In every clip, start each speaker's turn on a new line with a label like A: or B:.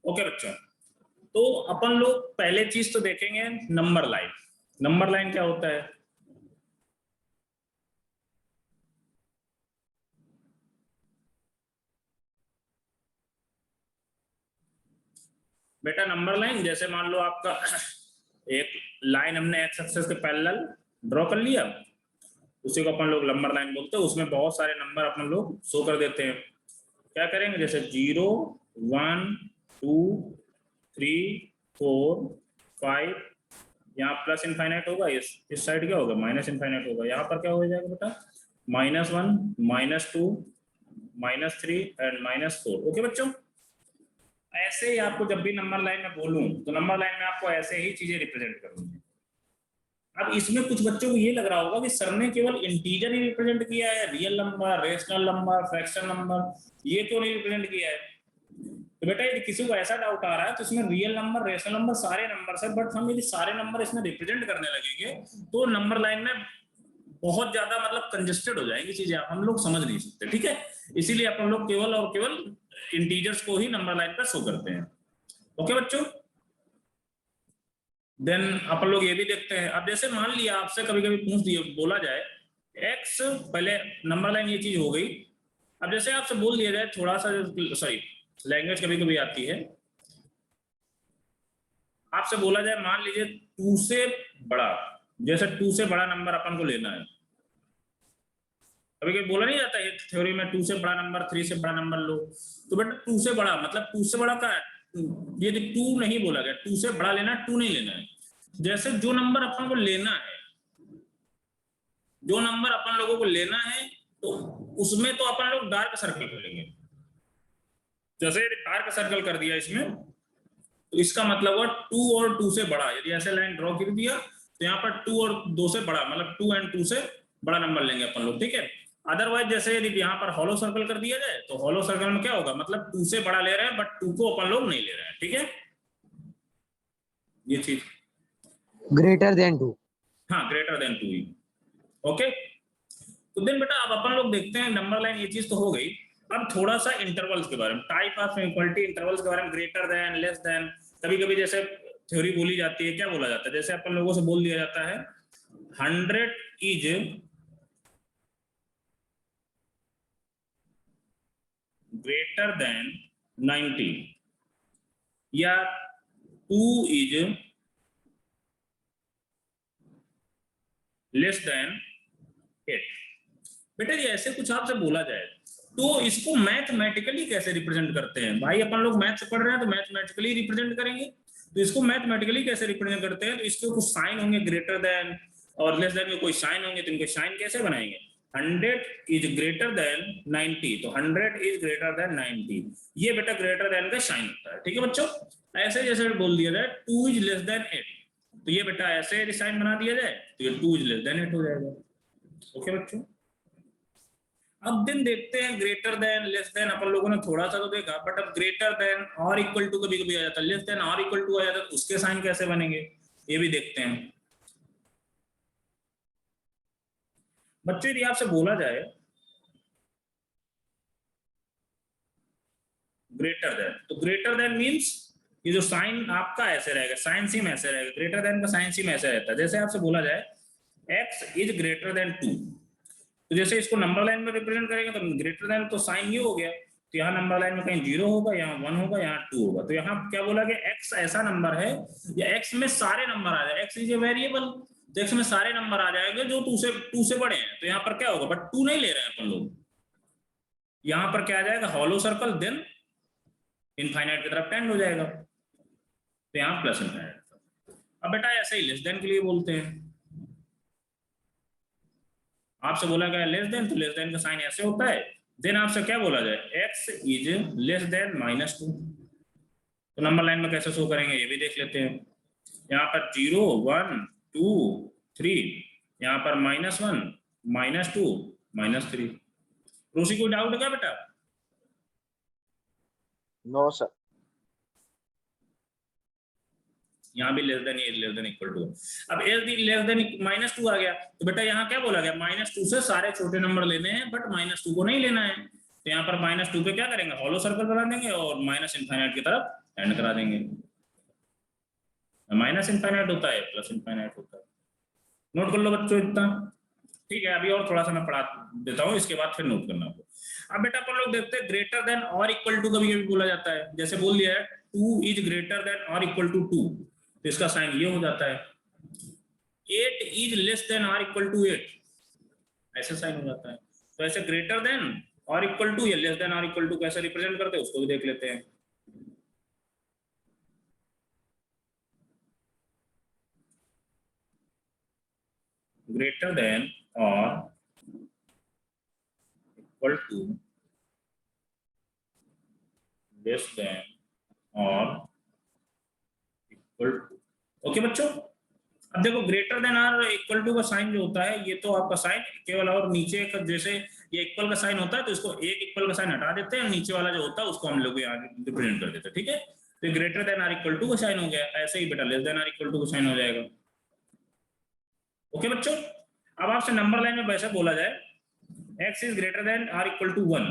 A: Okay बच्चों, तो अपन लोग पहले चीज तो देखेंगे नंबर लाइन। नंबर लाइन क्या होता है? बेटा नंबर लाइन जैसे मान लो आपका एक लाइन हमने एक्स एक्सिस के पैरेलल ड्रॉ कर लिया, उसी को अपन लोग नंबर लाइन बोलते हैं। उसमें बहुत सारे नंबर अपन लोग शो कर देते हैं। क्या करेंगे, जैसे 0 1 2 3 4 5, यहाँ प्लस इनफाइनाइट होगा, इस साइड क्या होगा, माइनस इनफाइनाइट होगा। यहाँ पर क्या हो जाएगा बेटा, -1 -2 -3 एंड -4। ओके बच्चों, ऐसे ही आपको जब भी नंबर लाइन में बोलूं तो नंबर लाइन में आपको ऐसे ही चीजें रिप्रेजेंट करूंगी। अब इसमें कुछ बच्चों को ये लग रहा होगा कि सर ने केवल इंटीजर ही रिप्रेजेंट किया है, real number, rational number, fraction number ये क्यों नहीं रिप्रेजेंट किया है? तो बेटा यदि किसी को ऐसा डाउट आ रहा है तो इसमें रियल नंबर, रेशनल नंबर सारे नंबर है, बट हम यदि सारे नंबर इसमें रिप्रेजेंट करने लगेंगे तो नंबर लाइन में बहुत ज्यादा मतलब कंजेस्टेड हो जाएंगी चीजें, हम लोग समझ नहीं सकते। ठीक है, इसीलिए अपन लोग केवल और केवल इंटीजर्स को ही नंबर लाइन पर शो करते हैं। ओके बच्चों, देन अपन लोग ये भी देखते हैं। अब जैसे मान लिया आपसे कभी कभी पूछ दिया, बोला जाए एक्स, पहले नंबर लाइन ये चीज हो गई। अब जैसे आपसे बोल दिया जाए थोड़ा सा, सॉरी लैंग्वेज कभी कभी आती है, आपसे बोला जाए मान लीजिए 2 से बड़ा, जैसे 2 से बड़ा नंबर अपन को लेना है। कभी कभी बोला नहीं जाता है थ्योरी में 2 से बड़ा नंबर, 3 से बड़ा नंबर लो। तो बेटा 2 से बड़ा मतलब 2 से बड़ा का ये 2 नहीं बोला गया, 2 से बड़ा लेना, 2 नहीं लेना है। जैसे जो नंबर अपन को लेना है, जो नंबर अपन लोगों को लेना है, तो उसमें तो अपन लोग डार्क सर्कल कर लेंगे। जैसे डार्क सर्कल कर दिया इसमें, तो इसका मतलब हुआ 2 और 2 से बड़ा। यदि ऐसे लाइन ड्रॉ कर दिया तो यहाँ पर 2 और 2 से बड़ा मतलब 2 एंड 2 से बड़ा नंबर लेंगे अपन लोग। ठीक है, अदरवाइज जैसे यदि यहाँ पर हॉलो सर्कल कर दिया जाए तो हॉलो सर्कल में क्या होगा, मतलब 2 से बड़ा ले रहे हैं बट 2 को अपन लोग नहीं ले रहे हैं। ठीक है, ये चीज
B: ग्रेटर देन 2,
A: हाँ ग्रेटर देन 2 ही। ओके, तो देन बेटा अब अपन लोग देखते हैं नंबर लाइन, ये चीज तो हो गई। अब थोड़ा सा इंटरवल्स के बारे में, टाइप ऑफ इक्वलिटी इंटरवल्स के बारे में, ग्रेटर देन, लेस देन। कभी कभी जैसे थ्योरी बोली जाती है, क्या बोला जाता है, जैसे अपन लोगों से बोल दिया जाता है 100 इज ग्रेटर देन 90 या 2 इज लेस देन 8। बेटा ये ऐसे कुछ आपसे बोला जाए तो इसको मैथमेटिकली कैसे रिप्रेजेंट करते हैं? भाई अपन लोग मैथ से पढ़ रहे हैं तो मैथमेटिकली रिप्रेजेंट करेंगे। तो इसको मैथमेटिकली कैसे रिप्रेजेंट करते हैं? तो इसके कुछ साइन होंगे, ग्रेटर देन और लेस देन के कोई साइन होंगे, तो इनके साइन कैसे बनाएंगे? 100 इज ग्रेटर देन 90, तो 100 इज ग्रेटर देन 90, ये बेटा ग्रेटर देन का साइन होता है। ठीक है बच्चों, ऐसे जैसे बोल दिया जाए 2 इज लेस देन 8, तो ये बेटा ऐसे साइन बना दिया जाए तो ये 2 इज लेस देन 8 हो जाएगा। ओके बच्चों, अब दिन देखते हैं ग्रेटर देन, लेस देन अपन लोगों ने थोड़ा सा तो देखा, बट अब ग्रेटर देन और इक्वल टू कभी कभी आ जाता है, लेस देन और इक्वल टू आ जाता है, तो उसके साइन कैसे बनेंगे ये भी देखते हैं। बच्चों यदि आपसे बोला जाए ग्रेटर देन, तो ग्रेटर देन मींस ये जो साइन आपका ऐसे रहेगा, साइन सेम ऐसे रहेगा, ग्रेटर देन का साइन सेम ऐसे रहता है। जैसे आपसे बोला जाए x इज ग्रेटर देन 2, तो जैसे इसको नंबर लाइन में रिप्रेजेंट करेंगे तो ग्रेटर देन तो साइन ये हो गया, तो यहाँ नंबर लाइन में कहीं 0 होगा, यहाँ 1 होगा, यहाँ 2 होगा। तो यहाँ क्या बोला गया, x ऐसा नंबर है या x में सारे नंबर आ जाए, x इज ए वेरिएबल, तो x में सारे नंबर आ जाएंगे जो 2 से बड़े हैं। तो यहाँ पर क्या होगा, बट 2 नहीं ले रहे हैं अपन लोग, यहाँ पर क्या आ जाएगा, हॉलो सर्कल, देन इनफाइनाइट की तरफ टेंड हो जाएगा, तो यहाँ प्लस इनफाइनाइट। अब बेटा ऐसे ही लेस देन के लिए बोलते हैं, आपसे बोला गया लेस देन, तो लेस देन का साइन ऐसे होता है। देन आपसे क्या बोला जाए, x इज लेस देन -2, तो नंबर लाइन में कैसे शो करेंगे ये भी देख लेते हैं। यहाँ पर 0 1 2 3, यहाँ पर -1 -2 -3। रोसी कोई डाउट है क्या बेटा?
B: No sir.
A: यहाँ भी less than less than equal to, अब लेस देन -2 आ गया, तो बेटा यहाँ क्या बोला गया, -2 से सारे छोटे नंबर लेने हैं बट -2 को नहीं लेना है। तो यहाँ पर -2 पे क्या करेंगे, हॉलो सर्कल बना देंगे और माइनस इनफाइनाइट की तरफ एंड करा देंगे। माइनस इनफाइनाइट होता है, प्लस इनफाइनाइट होता है। नोट कर लो बच्चों इतना, ठीक है। अभी और थोड़ा सा मैं पढ़ा देता हूँ, इसके बाद फिर नोट करना आपको। अब बेटा अपन लोग देखते हैं ग्रेटर देन और इक्वल टू कभी कभी बोला जाता है, जैसे बोल दिया है 2 इज ग्रेटर देन और इक्वल टू 2, तो इसका साइन ये हो जाता है। 8 इज लेस देन और इक्वल टू 8, ऐसे साइन हो जाता है। तो ऐसे ग्रेटर देन और इक्वल टू या लेस देन और इक्वल टू कैसे रिप्रेजेंट करते हैं उसको भी देख लेते हैं। ग्रेटर देन और इक्वल टू, लेस देन और इक्वल टू। ओके बच्चों, अब देखो ग्रेटर देन और इक्वल टू का साइन जो होता है, ये तो आपका साइन केवल और नीचे का, जैसे ये इक्वल का साइन होता है तो इसको एक इक्वल का साइन हटा देते हैं और नीचे वाला जो होता है उसको हम लोग यहाँ रिप्रेजेंट कर देते हैं, ठीक है। तो ग्रेटर देन और इक्वल टू का साइन हो गया, ऐसे ही बेटा लेस देन और इक्वल टू का साइन हो जाएगा। ओके बच्चों, अब आपसे नंबर लाइन में वैसे बोला जाए x इज ग्रेटर देन और इक्वल टू 1,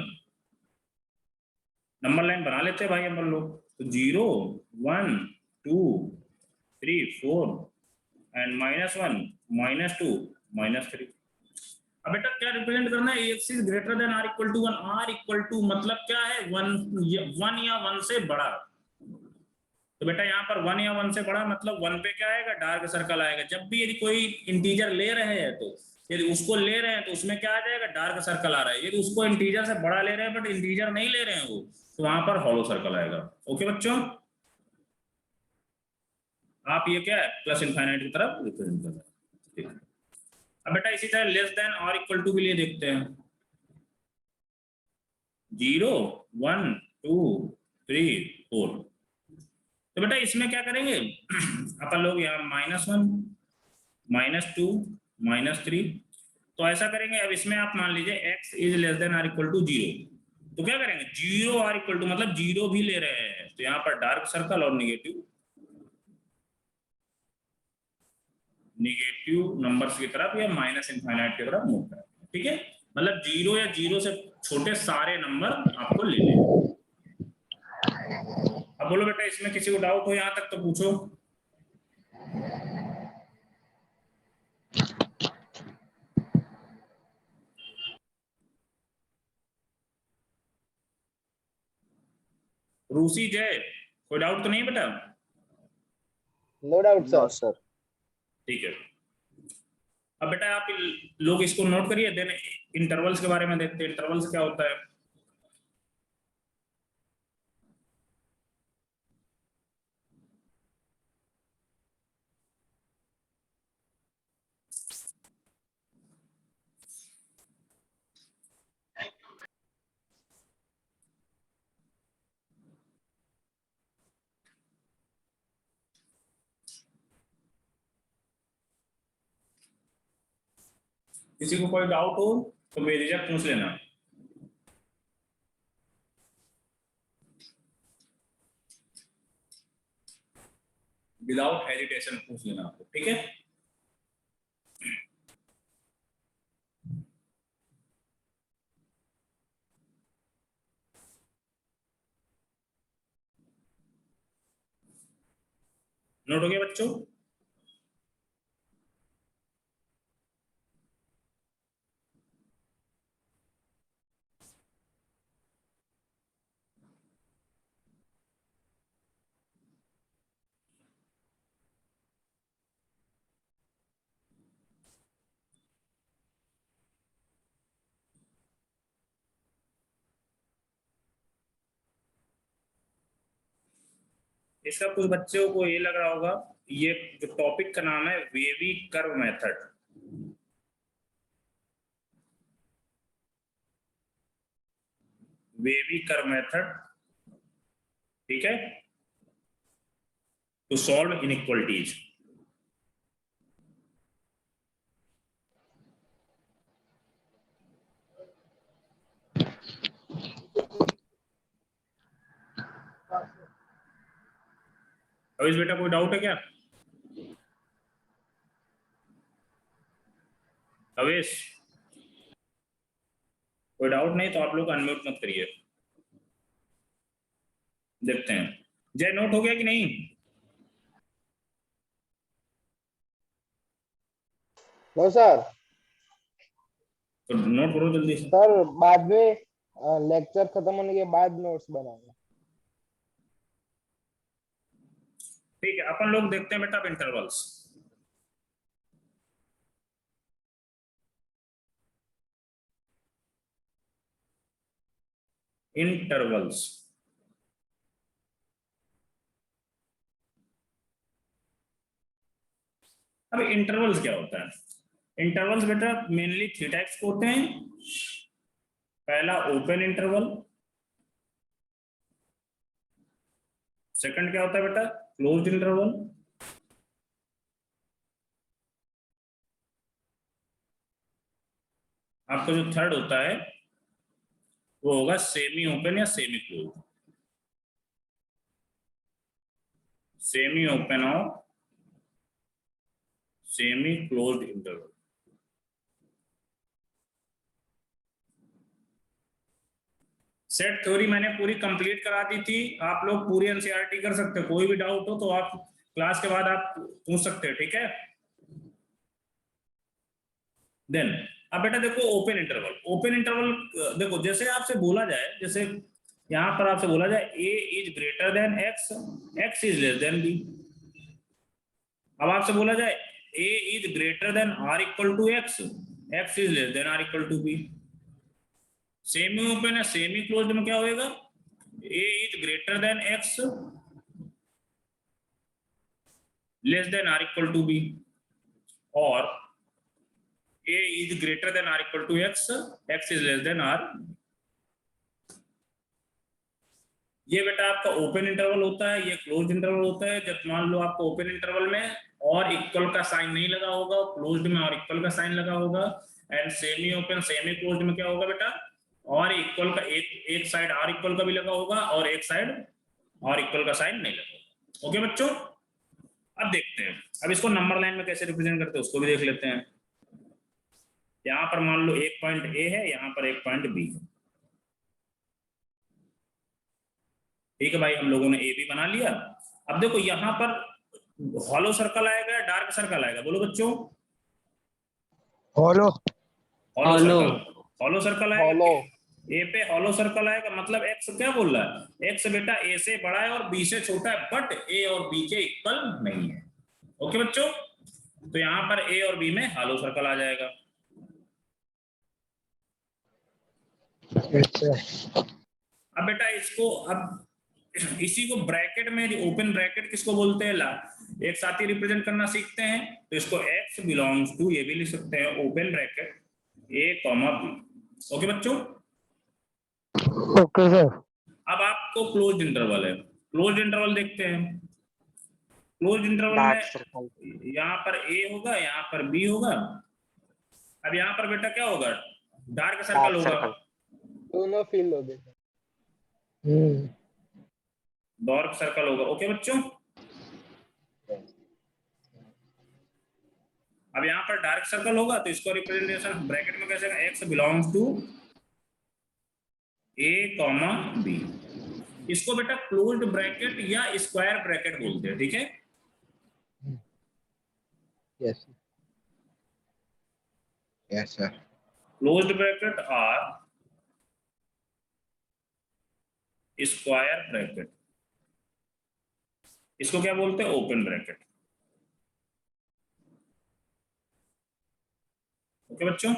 A: नंबर लाइन बना लेते हैं भाई हम लोग। तो 0 1 2 3 4 एंड -1 -2 -3। अब बेटा क्या रिप्रेजेंट करना है, x इज ग्रेटर देन और इक्वल टू 1, और इक्वल टू मतलब क्या है 1 या 1 से बड़ा। तो बेटा यहाँ पर 1 या 1 से बड़ा मतलब 1 पे क्या आएगा, डार्क सर्कल आएगा। जब भी यदि कोई इंटीजर ले रहे हैं तो यदि उसको ले रहे हैं तो उसमें क्या आ जाएगा, डार्क सर्कल आ रहा है। यदि उसको इंटीजर से बड़ा ले रहे हैं बट इंटीजर नहीं ले रहे हैं वो, तो वहां पर हॉलो सर्कल आएगा। ओके बच्चों, आप ये क्या है प्लस इनफाइनाइट की तरफ रिप्रेजेंट कर रहे हैं। अब बेटा इसी तरह लेस देन और इक्वल टू के लिए देखते हैं, 0 1 2 3 4। तो बेटा इसमें क्या करेंगे अपन लोग यहाँ -1 -2 -3, तो ऐसा करेंगे। अब इसमें आप मान लीजिए x इज लेस देन और इक्वल टू 0, तो क्या करेंगे 0 और इक्वल टू मतलब 0 भी ले रहे हैं, तो यहाँ पर डार्क सर्कल और निगेटिव नंबर्स की तरफ या माइनस इनफाइनाइट की तरफ मूव करेंगे, ठीक है। मतलब 0 या 0 से छोटे सारे नंबर आपको ले लेने। अब बोलो बेटा इसमें किसी को डाउट हो यहाँ तक तो पूछो। रूसी जय, कोई डाउट तो नहीं बेटा?
B: No doubt sir. ठीक है।
A: अब बेटा आप लोग इसको नोट करिए, देन इंटरवल्स के बारे में देखते हैं। इंटरवल्स क्या होता है? किसी को कोई डाउट हो तो बेझिझक पूछ लेना। विदाउट हेजिटेशन पूछ लेना आपको, ठीक है। नोट हो गया बच्चों? इसका कुछ बच्चों को ये लग रहा होगा, ये जो टॉपिक का नाम है wavy curve method. Wavy curve method, ठीक है, टू सॉल्व इनइक्वालिटीज। अवेश बेटा कोई डाउट है क्या? अवेश कोई डाउट नहीं तो आप लोग अनम्यूट मत करिए, देखते हैं। जय नोट हो गया कि नहीं?
B: No sir.
A: तो नोट करो जल्दी से।
B: सर बाद में लेक्चर खत्म होने के बाद नोट्स बनाऊंगा।
A: ठीक है, अपन लोग देखते हैं बेटा अब इंटरवल्स। इंटरवल्स, अब इंटरवल्स क्या होता है? इंटरवल्स बेटा मेनली 3 टाइप्स के होते हैं। पहला ओपन इंटरवल, सेकंड क्या होता है बेटा? क्लोज्ड इंटरवल, आपका जो थर्ड होता है वो होगा सेमी ओपन या सेमी क्लोज। सेमी ओपन और semi closed interval. Set theory मैंने पूरी कंप्लीट करा दी थी, आप लोग पूरी एनसीईआरटी कर सकते हो। कोई भी डाउट हो तो आप क्लास के बाद आप पूछ सकते हो, ठीक है? देन अब बेटा देखो ओपन इंटरवल। ओपन इंटरवल देखो, जैसे आपसे बोला जाए, जैसे यहां पर आपसे बोला जाए a is greater than x, x is less than b। अब आपसे बोला जाए a is greater than r equal to x, x is less than r equal to b। Semi open या सेमी क्लोज्ड में क्या होएगा? a is greater than x less than r equal to b, और a is greater than or equal to x, x is less than r। ये बेटा आपका open interval होता है, ये क्लोज्ड इंटरवल होता है। जब मान लो आपको ओपन इंटरवल में और इक्वल का साइन नहीं लगा होगा, क्लोज्ड में और इक्वल का साइन लगा होगा। And semi open semi closed में क्या होगा बेटा? और इक्वल का एक साइड आर इक्वल का भी लगा होगा और एक साइड और इक्वल का साइन नहीं लगा होगा। ओके बच्चों, अब देखते हैं, अब इसको नंबर लाइन में कैसे रिप्रेजेंट करते हैं उसको भी देख लेते हैं। यहां पर मान लो एक पॉइंट ए है, यहां पर एक पॉइंट बी है। ठीक है भाई, हम लोगों ने ए बी बना लिया। अब देखो यहां पर हॉलो सर्कल आएगा, डार्क सर्कल आएगा, बोलो बच्चों।
B: Hollow.
A: Hollow circle, hollow circle आएगा।
B: हॉलो।
A: ए पे हॉलो सर्कल आएगा, मतलब एक्स क्या बोल रहा है? एक्स बेटा ए से बड़ा है और बी से छोटा है, बट ए और बी के इक्वल नहीं है। ओके बच्चों, तो यहां पर ए और बी में हॉलो सर्कल आ जाएगा। अब बेटा इसको, अब इसी को ब्रैकेट में, ओपन ब्रैकेट किसको बोलते हैं? एक साथ ही रिप्रेजेंट करना सीखते हैं, तो इसको x बिलोंग्स टू, ये भी लिख सकते हैं open bracket a comma b। Okay बच्चों,
B: ओके सर।
A: अब आपको क्लोज्ड इंटरवल है, क्लोज्ड इंटरवल देखते हैं। क्लोज्ड इंटरवल में यहाँ पर a होगा, यहाँ पर b होगा। अब यहाँ पर बेटा क्या होगा? डार्क सर्कल होगा,
B: दोनों फील हो गए।
A: डार्क सर्कल होगा। ओके बच्चों, अब यहाँ पर डार्क सर्कल होगा तो इसको रिप्रेजेंटेशन ब्रैकेट में कैसे? x belongs to a comma b। इसको बेटा क्लोज्ड ब्रैकेट या स्क्वायर ब्रैकेट बोलते हैं, ठीक है?
B: Yes yes sir.
A: Closed bracket और स्क्वायर ब्रैकेट, इसको क्या बोलते हैं? Open bracket. ओके बच्चों,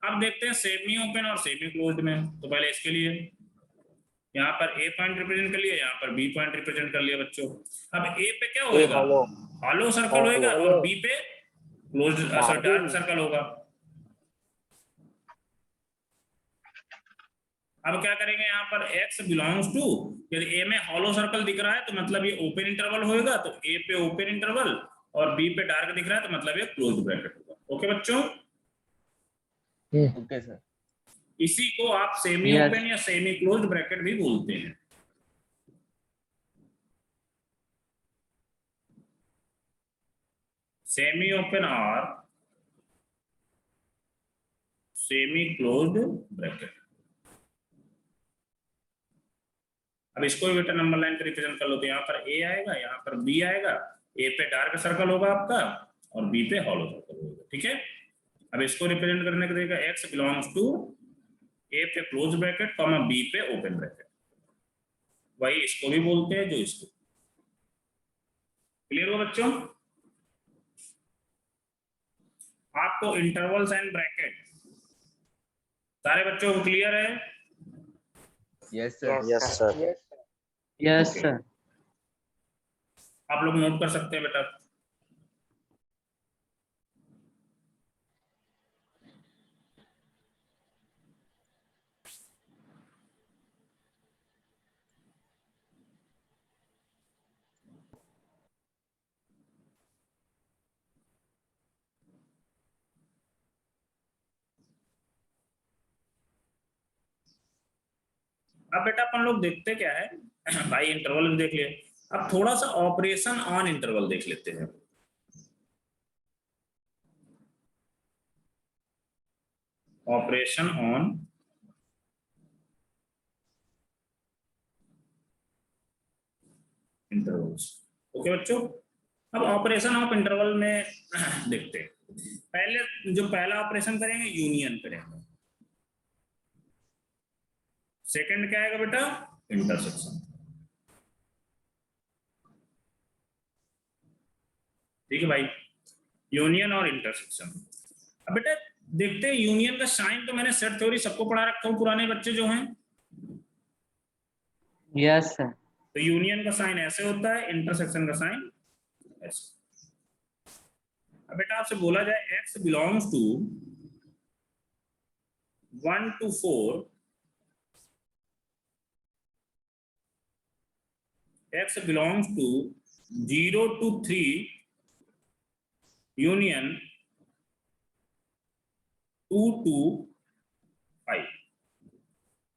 A: अब देखते हैं सेमी ओपन और सेमी क्लोज्ड में। तो पहले इसके लिए यहाँ पर ए पॉइंट रिप्रेजेंट कर लिया, यहाँ पर बी पॉइंट रिप्रेजेंट कर लिया बच्चों। अब ए पे क्या होएगा? हॉलो सर्कल होएगा, और बी पे क्लोज्ड डार्क सर्कल होगा। अब क्या करेंगे? यहाँ पर x बिलोंग्स टू, यदि a में हॉलो सर्कल दिख रहा है तो मतलब ये ओपन इंटरवल होएगा, तो a पे ओपन इंटरवल और b पे डार्क दिख रहा है तो मतलब ये क्लोज्ड ब्रैकेट होगा। ओके बच्चों,
B: ओके सर।
A: इसी को आप सेमी ओपन या सेमी क्लोज्ड ब्रैकेट भी बोलते हैं। सेमी ओपन और सेमी क्लोज्ड ब्रैकेट। अब इसको भी बेटा नंबर लाइन पे रिप्रेजेंट कर लो, तो यहाँ पर ए आएगा, यहाँ पर बी आएगा, ए पे डार्क सर्कल होगा आपका और बी पे हॉलो सर्कल होगा, ठीक है। अब इसको रिप्रेजेंट करने का तरीका, एक्स बिलोंग्स टू ए पे क्लोज ब्रैकेट कॉमा बी पे ओपन ब्रैकेट, वही इसको भी बोलते हैं जो इसको। क्लियर हो बच्चों? आपको इंटरवल्स एंड ब्रैकेट सारे बच्चों को क्लियर है?
C: Yes sir.
D: Yes sir.
E: Yes
A: Okay.
E: Sir.
A: आप लोग नोट कर सकते हैं बेटा। अब बेटा अपन लोग देखते क्या है भाई, इंटरवल भी देख लिए, अब थोड़ा सा ऑपरेशन ऑन इंटरवल देख लेते हैं। Operation on intervals. ओके बच्चों, अब ऑपरेशन ऑफ इंटरवल में देखते हैं। पहले जो पहला ऑपरेशन करेंगे यूनियन करेंगे, सेकंड क्या आएगा बेटा? इंटरसेक्शन। ठीक है भाई, यूनियन और इंटरसेक्शन। अब बेटा देखते हैं यूनियन का साइन, तो मैंने सेट थ्योरी सबको पढ़ा रखा हूं, पुराने बच्चे जो हैं।
E: Yes sir.
A: तो यूनियन का साइन ऐसे होता है, इंटरसेक्शन का साइन ऐसे। अब बेटा आपसे बोला जाए x belongs to 1 to 4, x belongs to 0 to 3 union 2 to 5।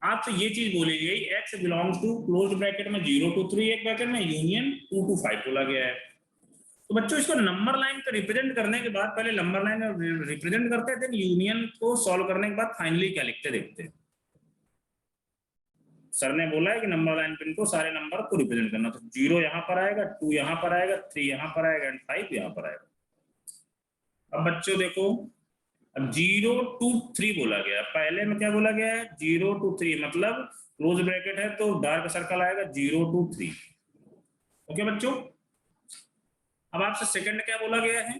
A: आपसे ये चीज बोली गई, x belongs to close bracket में 0 to 3 एक ब्रैकेट में, यूनियन 2 to 5 बोला गया है। तो बच्चों इसको नंबर लाइन पे रिप्रेजेंट करने के बाद, पहले नंबर लाइन में रिप्रेजेंट करते हैं, देन यूनियन को सॉल्व करने के बाद फाइनली क्या लिखते देखते हैं। सर ने बोला है कि नंबर लाइन पे इनको सारे नंबर को रिप्रेजेंट करना, तो 0 यहाँ पर आएगा, 2 यहाँ पर आएगा, 3 यहाँ पर आएगा एंड 5 यहाँ पर आएगा। अब बच्चों देखो, अब 0 to 3 बोला गया, पहले में क्या बोला गया है? 0 to 3 मतलब क्लोज ब्रैकेट है तो डार्क सर्कल आएगा 0 to 3। ओके बच्चों, अब आपसे सेकंड क्या बोला गया है?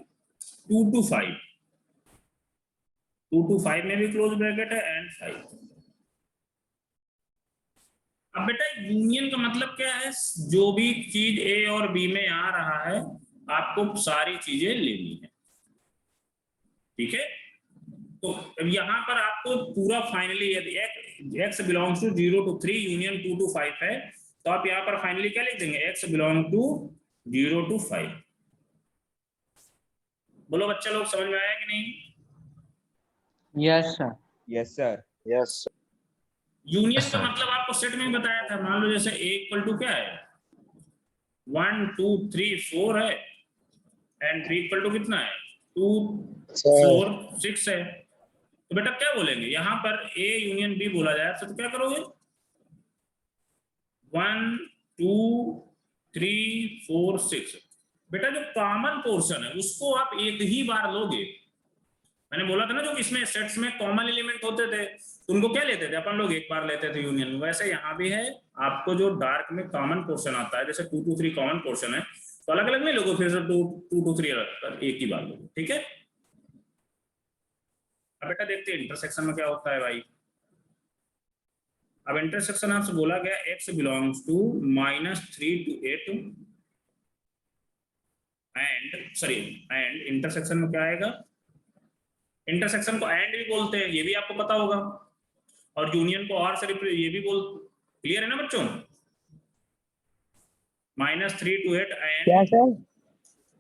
A: 2 to 5। 2 to 5 में भी क्लोज ब्रैकेट है एंड 5। अब बेटा यूनियन का मतलब क्या है? जो भी चीज ए और बी में आ रहा है आपको सारी चीजें लेनी है, ठीक है। तो यहां पर आपको पूरा फाइनली, यदि x belongs to 0 to 3 union 2 to 5 है, तो आप यहां पर फाइनली क्या लिख देंगे? x belong to 0 to 5। बोलो बच्चा लोग, समझ में आया कि नहीं?
E: Yes sir.
C: Yes sir.
D: Yes
A: union का मतलब आपको सेट में ही बताया था। मान लो जैसे a इक्वल टू क्या है? 1 2 3 4 है एंड b इक्वल टू कितना है? 2 4 6 है। तो बेटा क्या बोलेंगे यहाँ पर? a यूनियन b बोला जाए तो क्या करोगे? 1 2 3 4 6। बेटा जो कॉमन पोर्शन है उसको आप एक ही बार लोगे। मैंने बोला था ना, जो इसमें सेट्स में कॉमन एलिमेंट होते थे तो उनको क्या लेते थे अपन लोग? एक बार लेते थे यूनियन। वैसे यहाँ भी है, आपको जो डार्क में कॉमन पोर्शन आता है, जैसे 2 to 3 कॉमन पोर्शन है, तो अलग अलग नहीं लोगो, फिर से 2 to 3 अलग, एक ही बार लोगे, ठीक है। अब बेटा देखते हैं इंटरसेक्शन में क्या होता है भाई। अब इंटरसेक्शन आपसे बोला गया x belongs to -3 to 8 and intersection में क्या आएगा? इंटरसेक्शन को एंड भी बोलते हैं, ये भी आपको पता होगा, और यूनियन को और से ये भी बोल। क्लियर है ना बच्चों? -3 to 8
B: क्या
A: एंड
B: सर?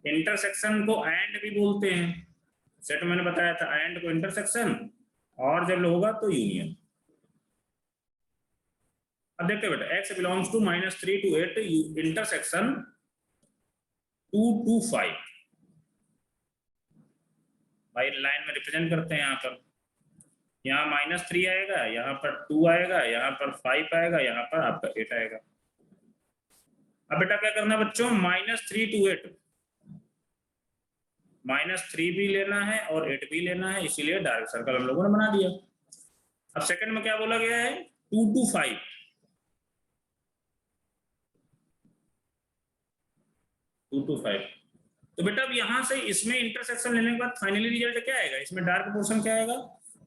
A: इंटरसेक्शन को एंड भी बोलते हैं। सेट मैंने बताया था, एंड को इंटरसेक्शन, और जब होगा तो यूनियन। अब देखते बेटा, x belongs to -3 to 8 intersection 2 to 5। भाई लाइन में रिप्रेजेंट करते हैं। यहाँ पर, यहाँ -3 आएगा, यहाँ पर 2 आएगा, यहाँ पर 5 आएगा, यहाँ पर आपका 8 आएगा। अब बेटा क्या करना है बच्चों, -3 to 8, -3 भी लेना है और 8 भी लेना है, इसीलिए डार्क सर्कल हम लोगों ने बना दिया। अब सेकंड में क्या बोला गया है, 2 to 5, 2 to 5। तो बेटा अब यहां से इसमें इंटरसेक्शन लेने के बाद फाइनली रिजल्ट क्या आएगा, इसमें डार्क पोर्शन क्या आएगा,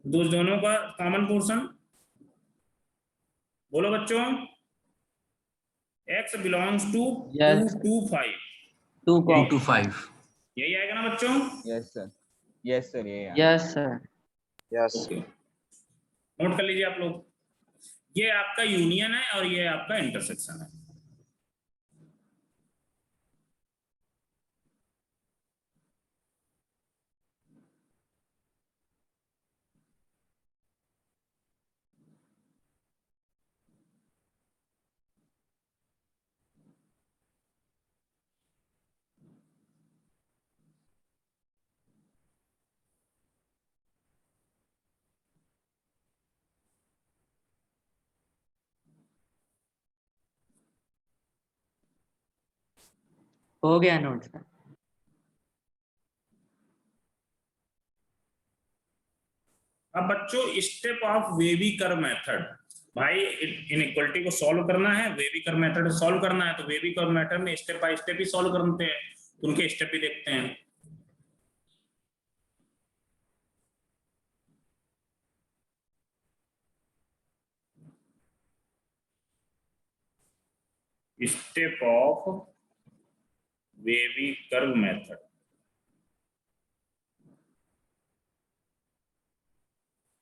A: दोनों का कॉमन पोर्शन। बोलो बच्चों, x belongs to 2
E: Yes.
A: to 5,
E: 2
D: 2 to 5.
A: यही आएगा ना बच्चों?
C: यस सर, यस सर, ये
E: Yes, sir.
B: Yes
A: okay, note कर लीजिए आप लोग, ये आपका यूनियन है और ये आपका इंटरसेक्शन है।
E: हो गया नोट सर।
A: अब बच्चों step of wavy curve method, भाई इनइक्वालिटी को सॉल्व करना है, वेवी कर्व मेथड से सॉल्व करना है, तो वेवी कर्व मेथड में step by step he solve करते हैं, उनके स्टेप भी देखते हैं। Step of wavy curve method,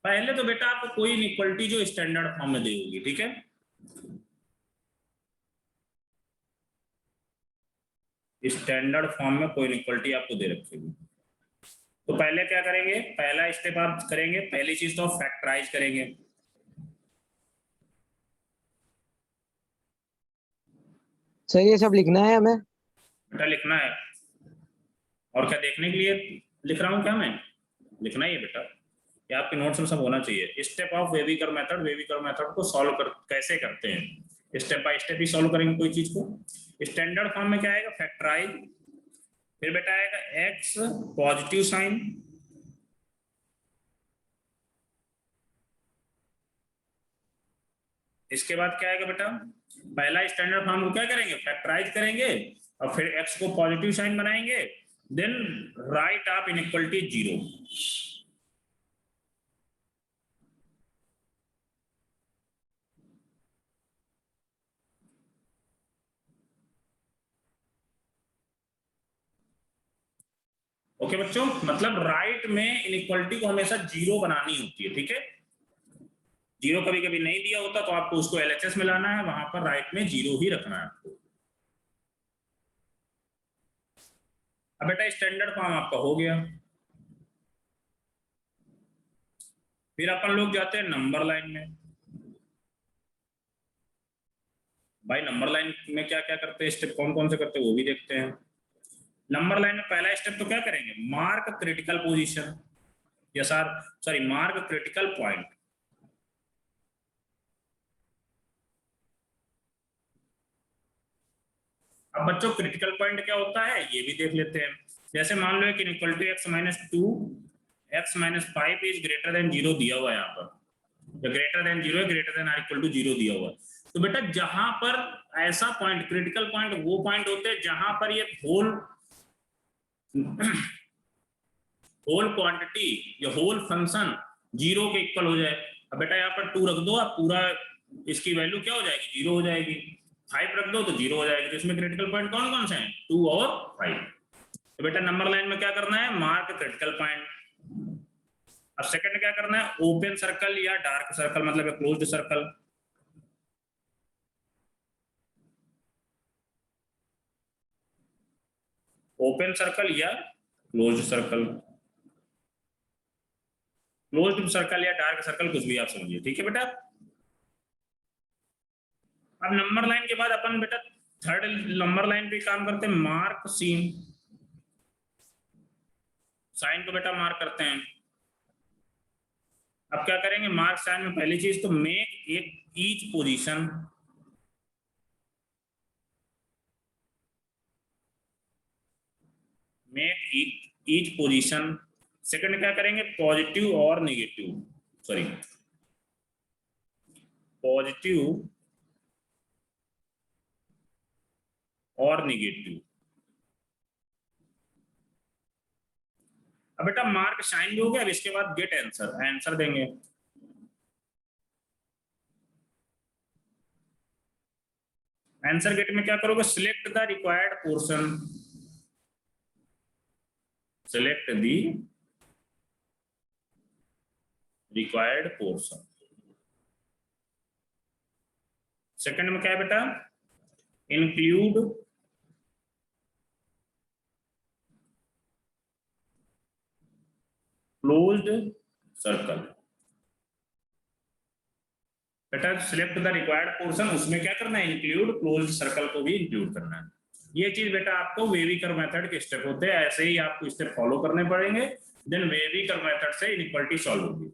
A: पहले तो बेटा आपको कोई इनइक्वालिटी जो स्टैंडर्ड फॉर्म में दी होगी, ठीक है, स्टैंडर्ड फॉर्म में कोई इनइक्वालिटी आपको दे रखी होगी। तो पहले क्या करेंगे, पहला स्टेप आप करेंगे, पहली चीज तो फैक्टराइज करेंगे।
B: सर ये सब लिखना है हमें?
A: बेटा लिखना है, और क्या देखने के लिए लिख रहा हूं क्या मैं, लिखना ही है बेटा, ये आपके नोट्स में सब होना चाहिए। Step of wavy curve method, wavy curve method को सॉल्व कर कैसे करते हैं, step by step he solve करेंगे कोई चीज को। स्टैंडर्ड फॉर्म में क्या आएगा, फैक्टराइज, फिर बेटा आएगा x पॉजिटिव साइन, इसके बाद क्या आएगा बेटा, पहला स्टैंडर्ड फॉर्म को क्या करेंगे, फैक्टराइज करेंगे, और फिर x को पॉजिटिव साइन बनाएंगे, then right of inequality 0। Okay बच्चों, मतलब राइट में इनइक्वालिटी को हमेशा 0 बनानी होती है, ठीक है, 0 कभी कभी नहीं दिया होता तो आपको उसको LHS में लाना है, वहां पर राइट में 0 ही रखना है आपको। अब बेटा स्टैंडर्ड फॉर्म आपका हो गया, फिर अपन लोग जाते हैं नंबर लाइन में। भाई नंबर लाइन में क्या क्या करते हैं, स्टेप कौन कौन से करते हैं वो भी देखते हैं। नंबर लाइन में पहला स्टेप तो क्या करेंगे, मार्क क्रिटिकल पोजीशन, या सॉरी मार्क क्रिटिकल पॉइंट। अब बच्चों क्रिटिकल पॉइंट क्या होता है ये भी देख लेते हैं। जैसे मान लो एक inequality x-2 x-5 is greater than 0 दिया हुआ है, यहाँ पर ग्रेटर देन 0 है, greater than or equal to 0 दिया हुआ है। तो बेटा जहां पर ऐसा पॉइंट, क्रिटिकल पॉइंट वो पॉइंट होते हैं जहां पर ये होल क्वांटिटी या होल फंक्शन 0 के इक्वल हो जाए। अब बेटा यहाँ पर 2 रख दो, आप पूरा इसकी वैल्यू क्या हो जाएगी, 0 हो जाएगी, 5 रख दो तो 0 हो जाएगी। तो इसमें क्रिटिकल पॉइंट कौन कौन से हैं, 2 और 5। तो बेटा नंबर लाइन में क्या करना है, मार्क क्रिटिकल पॉइंट। अब सेकंड क्या करना है, ओपन सर्कल या डार्क सर्कल, मतलब क्लोज्ड सर्कल। ओपन सर्कल या क्लोज्ड सर्कल, क्लोज्ड सर्कल या डार्क सर्कल, कुछ भी आप समझिए, ठीक है बेटा। अब नंबर लाइन के बाद अपन बेटा थर्ड नंबर लाइन पे काम करते हैं, मार्क सीन। साइन को बेटा मार्क करते हैं। अब क्या करेंगे, मार्क साइन में पहली चीज तो मेक एक each position, make each position, second क्या करेंगे, पॉजिटिव और निगेटिव, सॉरी पॉजिटिव और निगेटिव। अब बेटा मार्क साइन भी हो गया, अब इसके बाद गेट आंसर, आंसर देंगे। आंसर गेट में क्या करोगे, select the required portion, select the required portion. Second में क्या है बेटा, इंक्लूड क्लोज्ड सर्कल। बेटा सिलेक्ट द रिक्वायर्ड पोर्शन, उसमें क्या करना है, इंक्लूड क्लोज्ड सर्कल को भी इंक्लूड करना है। ये चीज बेटा आपको वेविकर मेथड के स्टेप होते हैं, ऐसे ही आपको स्टेप फॉलो करने पड़ेंगे, देन वेविकर मेथड से इनइक्वालिटी सॉल्व होगी।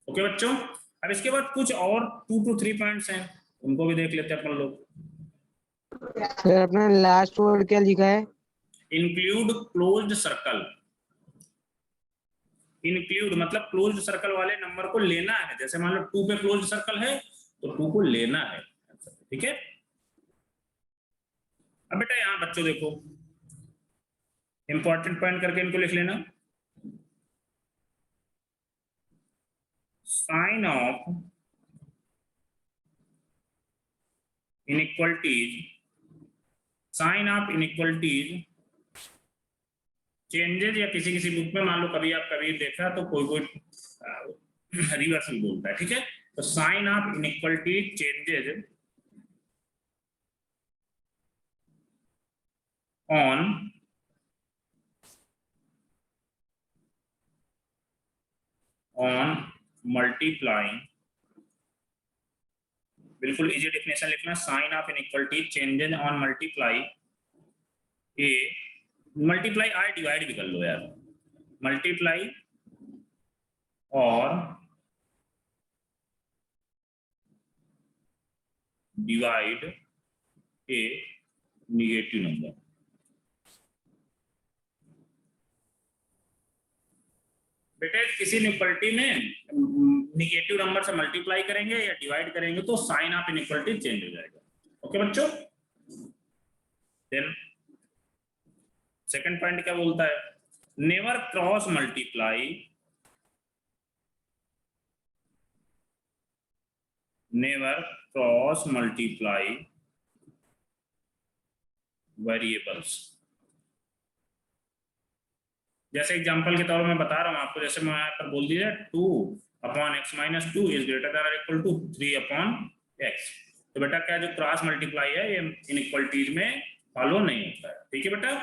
A: ओके बच्चों, अब इसके बाद कुछ और 2 to 3 पॉइंट्स हैं, उनको भी देख लेते हैं अपन लोग।
B: सर अपना लास्ट वर्ड क्या लिखा है?
A: Include closed circle. इंक्लूड मतलब क्लोज्ड सर्कल वाले नंबर को लेना है, जैसे मान लो 2 पे क्लोज्ड सर्कल है तो 2 को लेना है, ठीक है। अब बेटा यहाँ बच्चों देखो, इंपॉर्टेंट पॉइंट करके इनको लिख लेना। Sign of inequalities, sign of inequalities changes, या किसी किसी बुक में मान लो कभी आप कभी देखा तो कोई कोई रिवर्सल बोलता है, ठीक है। तो sign of inequality changes on multiplying, बिल्कुल इजी डेफिनेशन लिखना, sign of inequality changes on multiply a, multiply or divide भी कर लो यार, मल्टीप्लाई और डिवाइड ए निगेटिव नंबर। बेटा किसी इनइक्वालिटी में निगेटिव नंबर से मल्टीप्लाई करेंगे या डिवाइड करेंगे तो साइन ऑफ इनइक्वालिटी चेंज हो जाएगा। ओके बच्चों, देन सेकंड पॉइंट क्या बोलता है, never cross multiply, never cross multiply variables. जैसे एग्जांपल के तौर में बता रहा हूं आपको, जैसे मैं यहाँ पर बोल दिया 2/x-2 इज ग्रेटर देन और इक्वल टू 3/x, तो बेटा क्या जो क्रॉस मल्टीप्लाई है ये इनइक्वालिटीज में फॉलो नहीं होता है, ठीक है बेटा।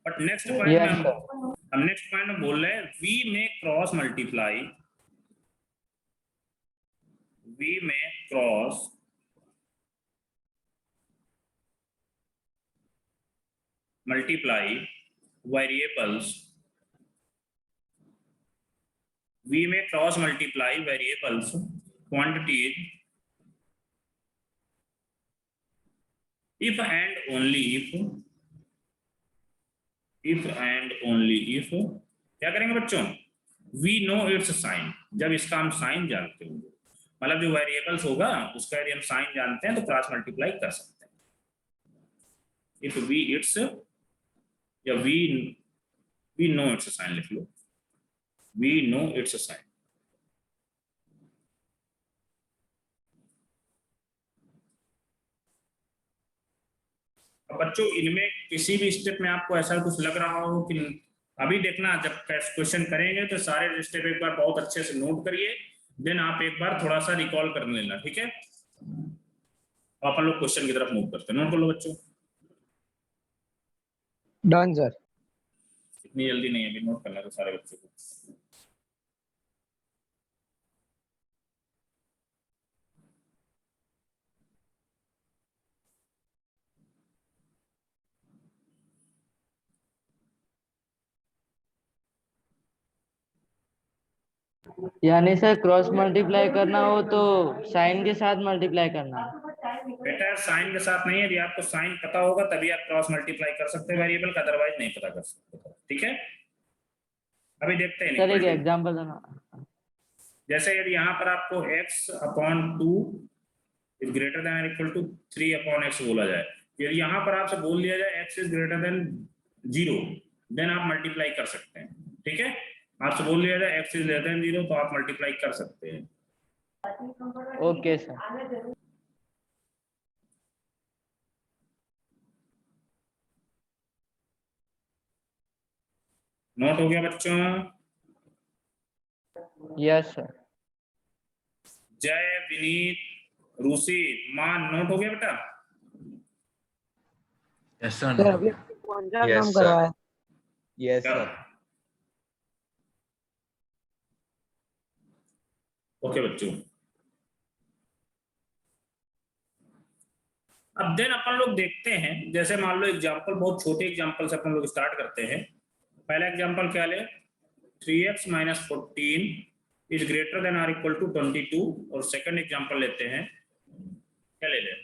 A: बट नेक्स्ट पॉइंट हम नेक्स्ट पॉइंट में बोल रहे हैं, वी में क्रॉस मल्टीप्लाई, वी में cross multiply variables, we may cross multiply variables quantities if and only if and only if क्या करेंगे बच्चों, we know its sign, जब इसका हम साइन जानते होंगे, मतलब जो वेरिएबल्स होगा उसका यदि हम साइन जानते हैं तो क्रॉस मल्टीप्लाई कर सकते हैं। if we its या we know its साइन लिख लो, we know its साइन। अब बच्चों इनमें किसी भी स्टेप में आपको ऐसा कुछ लग रहा हो कि अभी देखना, जब क्वेश्चन करेंगे तो सारे स्टेप एक बार बहुत अच्छे से नोट करिए, देन आप एक बार थोड़ा सा रिकॉल कर लेना, ठीक है। अपन लोग क्वेश्चन की तरफ मूव करते हैं, नोट कर लो बच्चों।
B: Done sir.
A: इतनी जल्दी नहीं है, अभी नोट करना है सारे बच्चों को।
E: यानी सर क्रॉस मल्टीप्लाई करना हो तो साइन के साथ मल्टीप्लाई करना है।
A: बेटा साइन के साथ नहीं है, यदि आपको साइन पता होगा तभी आप क्रॉस मल्टीप्लाई कर सकते हैं वेरिएबल का, अदरवाइज नहीं पता कर सकते। ठीक है, अभी देखते हैं
E: सर एक
A: inequality।
E: एग्जांपल देना।
A: जैसे यदि यहाँ पर आपको x upon 2 is greater than equal to 3 upon x बोला जाए, यदि यहाँ पर आपसे बोल दिया जाए x is greater than 0, then आप मल्टीप्लाई कर सकते हैं। ठीक है, आपसे बोल दिया जाए x इज ग्रेटर देन 0 तो आप मल्टीप्लाई कर सकते हैं।
E: Okay sir.
A: नोट हो गया बच्चों?
E: Yes sir.
A: जय, विनीत, रूसी, मान, नोट हो गया बेटा?
C: Yes sir.
B: सर अभी कौन सा
C: Yes,
B: काम
C: sir.
B: करवाया?
C: Yes
A: क्या?
C: sir.
A: ओके बच्चों, अब देन अपन लोग देखते हैं, जैसे मान लो एग्जांपल, बहुत छोटे एग्जांपल से अपन लोग स्टार्ट करते हैं। पहला एग्जांपल क्या ले, 3x minus 14 is greater than or equal to 22, और सेकंड एग्जांपल लेते हैं, क्या ले लें,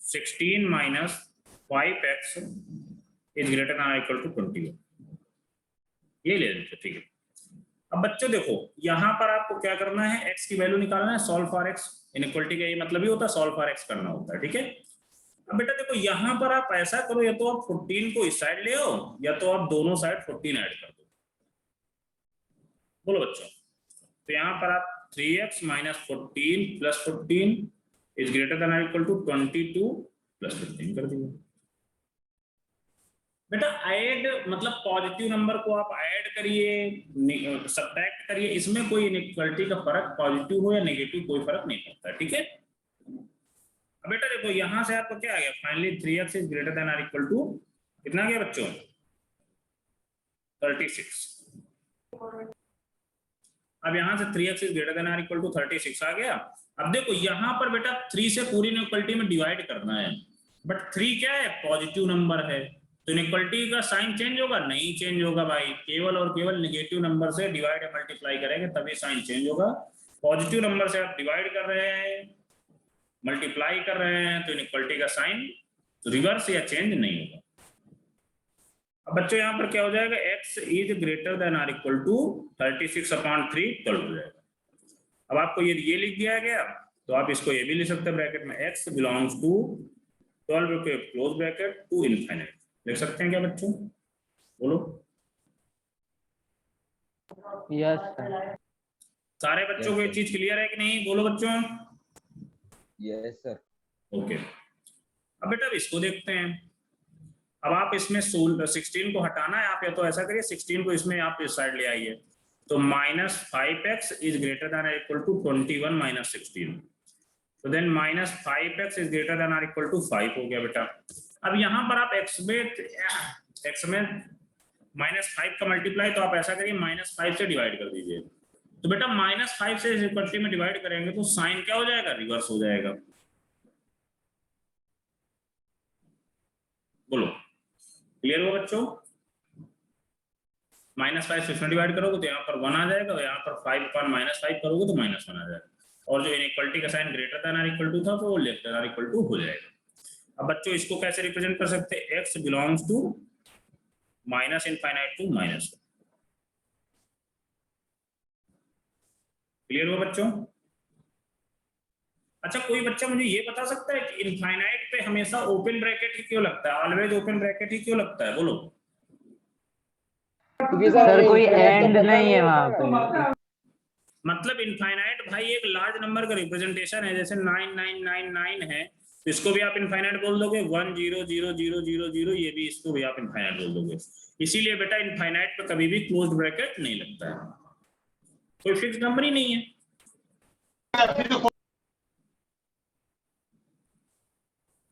A: 16 minus 5x is greater than or equal to 21, ये ले लेते। ठीक है, अब बच्चों देखो यहाँ पर आपको क्या करना है, x की वैल्यू निकालना है, सॉल्व फॉर x। इनइक्वालिटी का ये मतलब ही होता है सॉल्व फॉर x करना होता है। ठीक है, अब बेटा देखो यहाँ पर आप ऐसा करो, या तो आप 14 को इस साइड ले आओ, या तो आप दोनों साइड 14 ऐड कर दो। बोलो बच्चों, तो यहाँ पर आप 3x minus 14 plus 14 is greater than equal to 22 plus 15 कर दीजिए। बेटा ऐड मतलब पॉजिटिव नंबर को आप ऐड करिए, सब्ट्रैक्ट करिए, इसमें कोई इनइक्वालिटी का फर्क, पॉजिटिव हो या नेगेटिव कोई फर्क नहीं पड़ता। ठीक है, अब बेटा देखो यहाँ से आपको क्या आ गया, finally 3x is greater than or equal to कितना आ गया बच्चों, 36। अब यहाँ से 3x is greater than or equal to 36 आ गया। अब देखो यहाँ पर बेटा 3 से पूरी इनइक्वालिटी में डिवाइड करना है, बट 3 क्या है, पॉजिटिव नंबर है, तो इनइक्वालिटी का साइन चेंज होगा? नहीं चेंज होगा भाई, केवल और केवल नेगेटिव नंबर से डिवाइड या मल्टीप्लाई करेंगे तभी साइन चेंज होगा। पॉजिटिव नंबर से आप डिवाइड कर रहे हैं, मल्टीप्लाई कर रहे हैं, तो इनइक्वालिटी का साइन रिवर्स या चेंज नहीं होगा। अब बच्चों यहाँ पर क्या हो जाएगा, x is greater than or equal to 36 upon 3 12 हो जाएगा। अब आपको ये लिख दिया गया, तो आप इसको ये भी लिख सकते हैं ब्रैकेट में, x बिलोंग्स टू 12 के क्लोज ब्रैकेट टू इनफाइनाइट, लिख सकते हैं क्या बच्चों? बोलो
E: यस सर।
A: सारे बच्चों को ये चीज क्लियर है कि नहीं? बोलो बच्चों।
C: Yes sir.
A: ओके, अब बेटा इसको देखते हैं। अब आप इसमें 16 को हटाना है, आप या तो ऐसा करिए 16 को इसमें आप इस साइड ले आइए, तो minus 5x is greater than equal to 21 minus 16, तो then minus 5x is greater than equal to 5 हो गया बेटा। अब यहाँ पर आप x में माइनस 5 का मल्टीप्लाई, तो आप ऐसा करिए माइनस 5 से डिवाइड कर दीजिए, तो बेटा माइनस 5 से इक्वलिटी में डिवाइड करेंगे तो साइन क्या हो जाएगा, रिवर्स हो जाएगा। बोलो क्लियर हो बच्चों? माइनस 5 से इसमें डिवाइड करोगे तो यहाँ पर 1 आ जाएगा, और यहाँ पर 5 अपॉन माइनस 5 करोगे तो माइनस 1 आ जाएगा, और जो इनइक्वालिटी का sign greater than or equal to था तो वो less than or equal to हो जाएगा। अब बच्चों इसको कैसे रिप्रेजेंट कर सकते हैं, x belongs to minus infinite to minus. Clear हो बच्चों? अच्छा कोई बच्चा मुझे ये बता सकता है कि इनफाइनाइट पे हमेशा ओपन ब्रैकेट ही क्यों लगता है, ऑलवेज ओपन ब्रैकेट ही क्यों लगता है? बोलो।
B: क्योंकि
E: सर कोई
B: इंटरनेट
E: एंड
B: का पता
E: नहीं है
B: होता
E: वहां
B: ना।
E: पे।
A: मतलब इनफाइनाइट भाई एक लार्ज नंबर का रिप्रेजेंटेशन है, जैसे 9999 है, तो इसको भी आप इनफाइनाइट बोल दोगे, 100000, ये भी इसको भी आप इनफाइनाइट बोल दोगे। इसीलिए बेटा इनफाइनाइट पे कभी भी क्लोज्ड ब्रैकेट नहीं लगता है, कोई फिक्स नंबर ही नहीं है।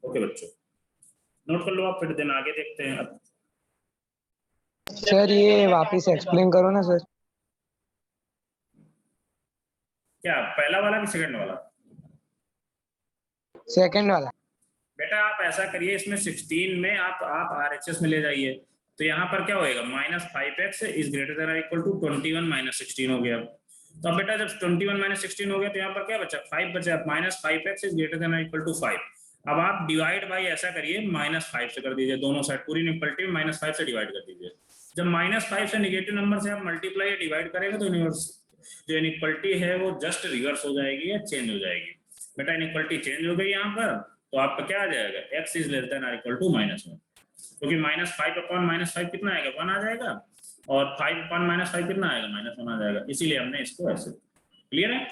A: ओके बच्चों नोट कर लो आप, फिर दिन आगे देखते हैं। अब
B: सर ये वापस एक्सप्लेन करो ना सर।
A: क्या पहला वाला कि सेकंड वाला?
B: सेकंड वाला।
A: बेटा आप ऐसा करिए, इसमें 16 में आप RHS में ले जाइए, तो यहाँ पर क्या होएगा, minus 5x is greater than equal to 21 minus 16 हो गया। तो अब बेटा जब 21 माइनस 16 हो गया तो यहाँ पर क्या बचा, 5 बचा, minus 5x is greater than equal to 5। अब आप डिवाइड बाई ऐसा करिए, -5 से कर दीजिए, दोनों साइड पूरी इनइक्वालिटी में -5 से डिवाइड कर दीजिए। जब -5 से नेगेटिव नंबर से आप मल्टीप्लाई या डिवाइड करेंगे तो जो इनइक्वालिटी है वो जस्ट रिवर्स हो जाएगी या चेंज हो जाएगी। बेटा इनइक्वालिटी चेंज हो गई यहाँ पर, तो आपका क्या आ जाएगा, x इज लेस देन और इक्वल टू -1, क्योंकि -5 अपॉन -5 कितना आएगा, 1 आ जाएगा, और 5 अपॉन -5 कितना आएगा, -1 आ जाएगा, इसीलिए हमने इसको ऐसे। क्लियर है?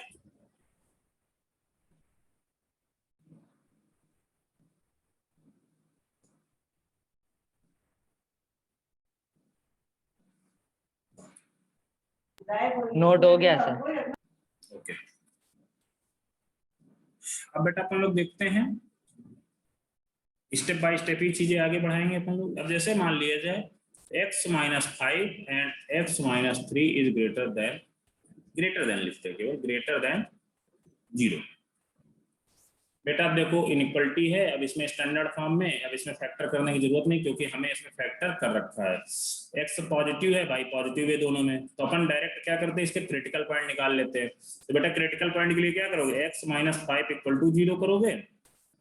E: नोट हो गया सर।
A: ओके, अब बेटा अपन लोग देखते हैं स्टेप बाय स्टेप ही चीजें आगे बढ़ाएंगे अपन लोग। अब जैसे मान लिया जाए x - 5 and x - 3 is greater then लिखते हैं, केवल ग्रेटर देन 0। बेटा अब देखो इनइक्वालिटी है, अब इसमें स्टैंडर्ड फॉर्म में, अब इसमें फैक्टर करने की जरूरत नहीं, क्योंकि हमें इसमें फैक्टर कर रखा है। x पॉजिटिव है, y पॉजिटिव है दोनों में, तो अपन डायरेक्ट क्या करते हैं, इसके क्रिटिकल पॉइंट निकाल लेते हैं। तो बेटा क्रिटिकल पॉइंट के लिए क्या करोगे, x - 5 इक्वल टू 0 करोगे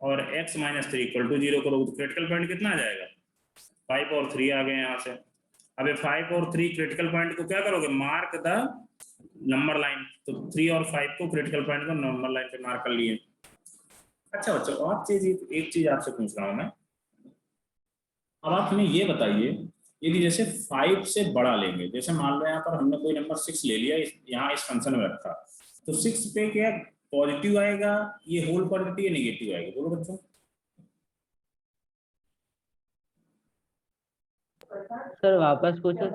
A: और x - 3 इक्वल टू 0 करोगे, तो क्रिटिकल पॉइंट कितना आ जाएगा, 5 और 3 आ गए यहाँ से। अब ये 5 और 3 क्रिटिकल पॉइंट को क्या करोगे, मार्क द नंबर लाइन, तो 3 और 5 को क्रिटिकल पॉइंट को नंबर लाइन पे मार्क कर लिए। अच्छा बच्चों, और एक चीज आपसे पूछ रहा हूं मैं, अब आप हमें ये बताइए, यदि जैसे 5 से बड़ा लेंगे, जैसे मान लो यहाँ पर हमने कोई नंबर 6 ले लिया, यहाँ इस फंक्शन में रखा, तो 6 पे क्या पॉजिटिव आएगा, ये होल क्वांटिटी या नेगेटिव आएगा, बोलो बच्चों।
E: सर वापस पूछो।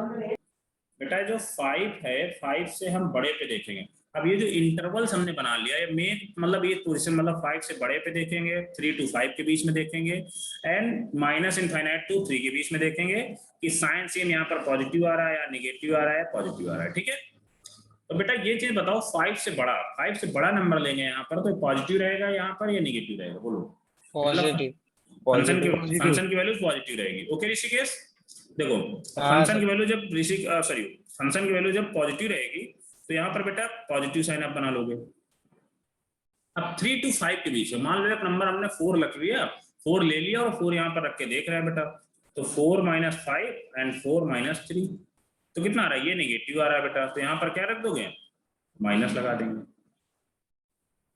A: बेटा जो 5 है, 5 से हम बड़े पे देखेंगे। अब ये जो इंटरवल्स हमने बना लिया, ये मेन मतलब ये पोजीशन मतलब 5 से बड़े पे देखेंगे, 3 to 5 के बीच में देखेंगे, एंड -∞ to 3 के बीच में देखेंगे कि साइन सेम यहाँ पर पॉजिटिव आ रहा है या नेगेटिव आ रहा है, पॉजिटिव आ रहा है। ठीक है, तो बेटा ये चीज बताओ, 5 से बड़ा नंबर लेंगे यहाँ पर, तो पॉजिटिव रहेगा यहाँ पर या नेगेटिव रहेगा, बोलो।
B: पॉजिटिव।
A: फंक्शन की वैल्यू पॉजिटिव रहेगी। ओके ऋषिकेश, देखो फंक्शन की वैल्यू जब पॉजिटिव रहेगी तो यहाँ पर बेटा पॉजिटिव साइन आप बना लोगे। अब 3 to 5 के बीच में मान लो एक नंबर हमने 4 रख लिया, 4 ले लिया और 4 यहाँ पर रख के देख रहे हैं बेटा, तो 4 - 5 एंड 4 - 3, तो कितना आ रहा है, ये नेगेटिव आ रहा है बेटा, तो यहाँ पर क्या रख दोगे, माइनस लगा देंगे।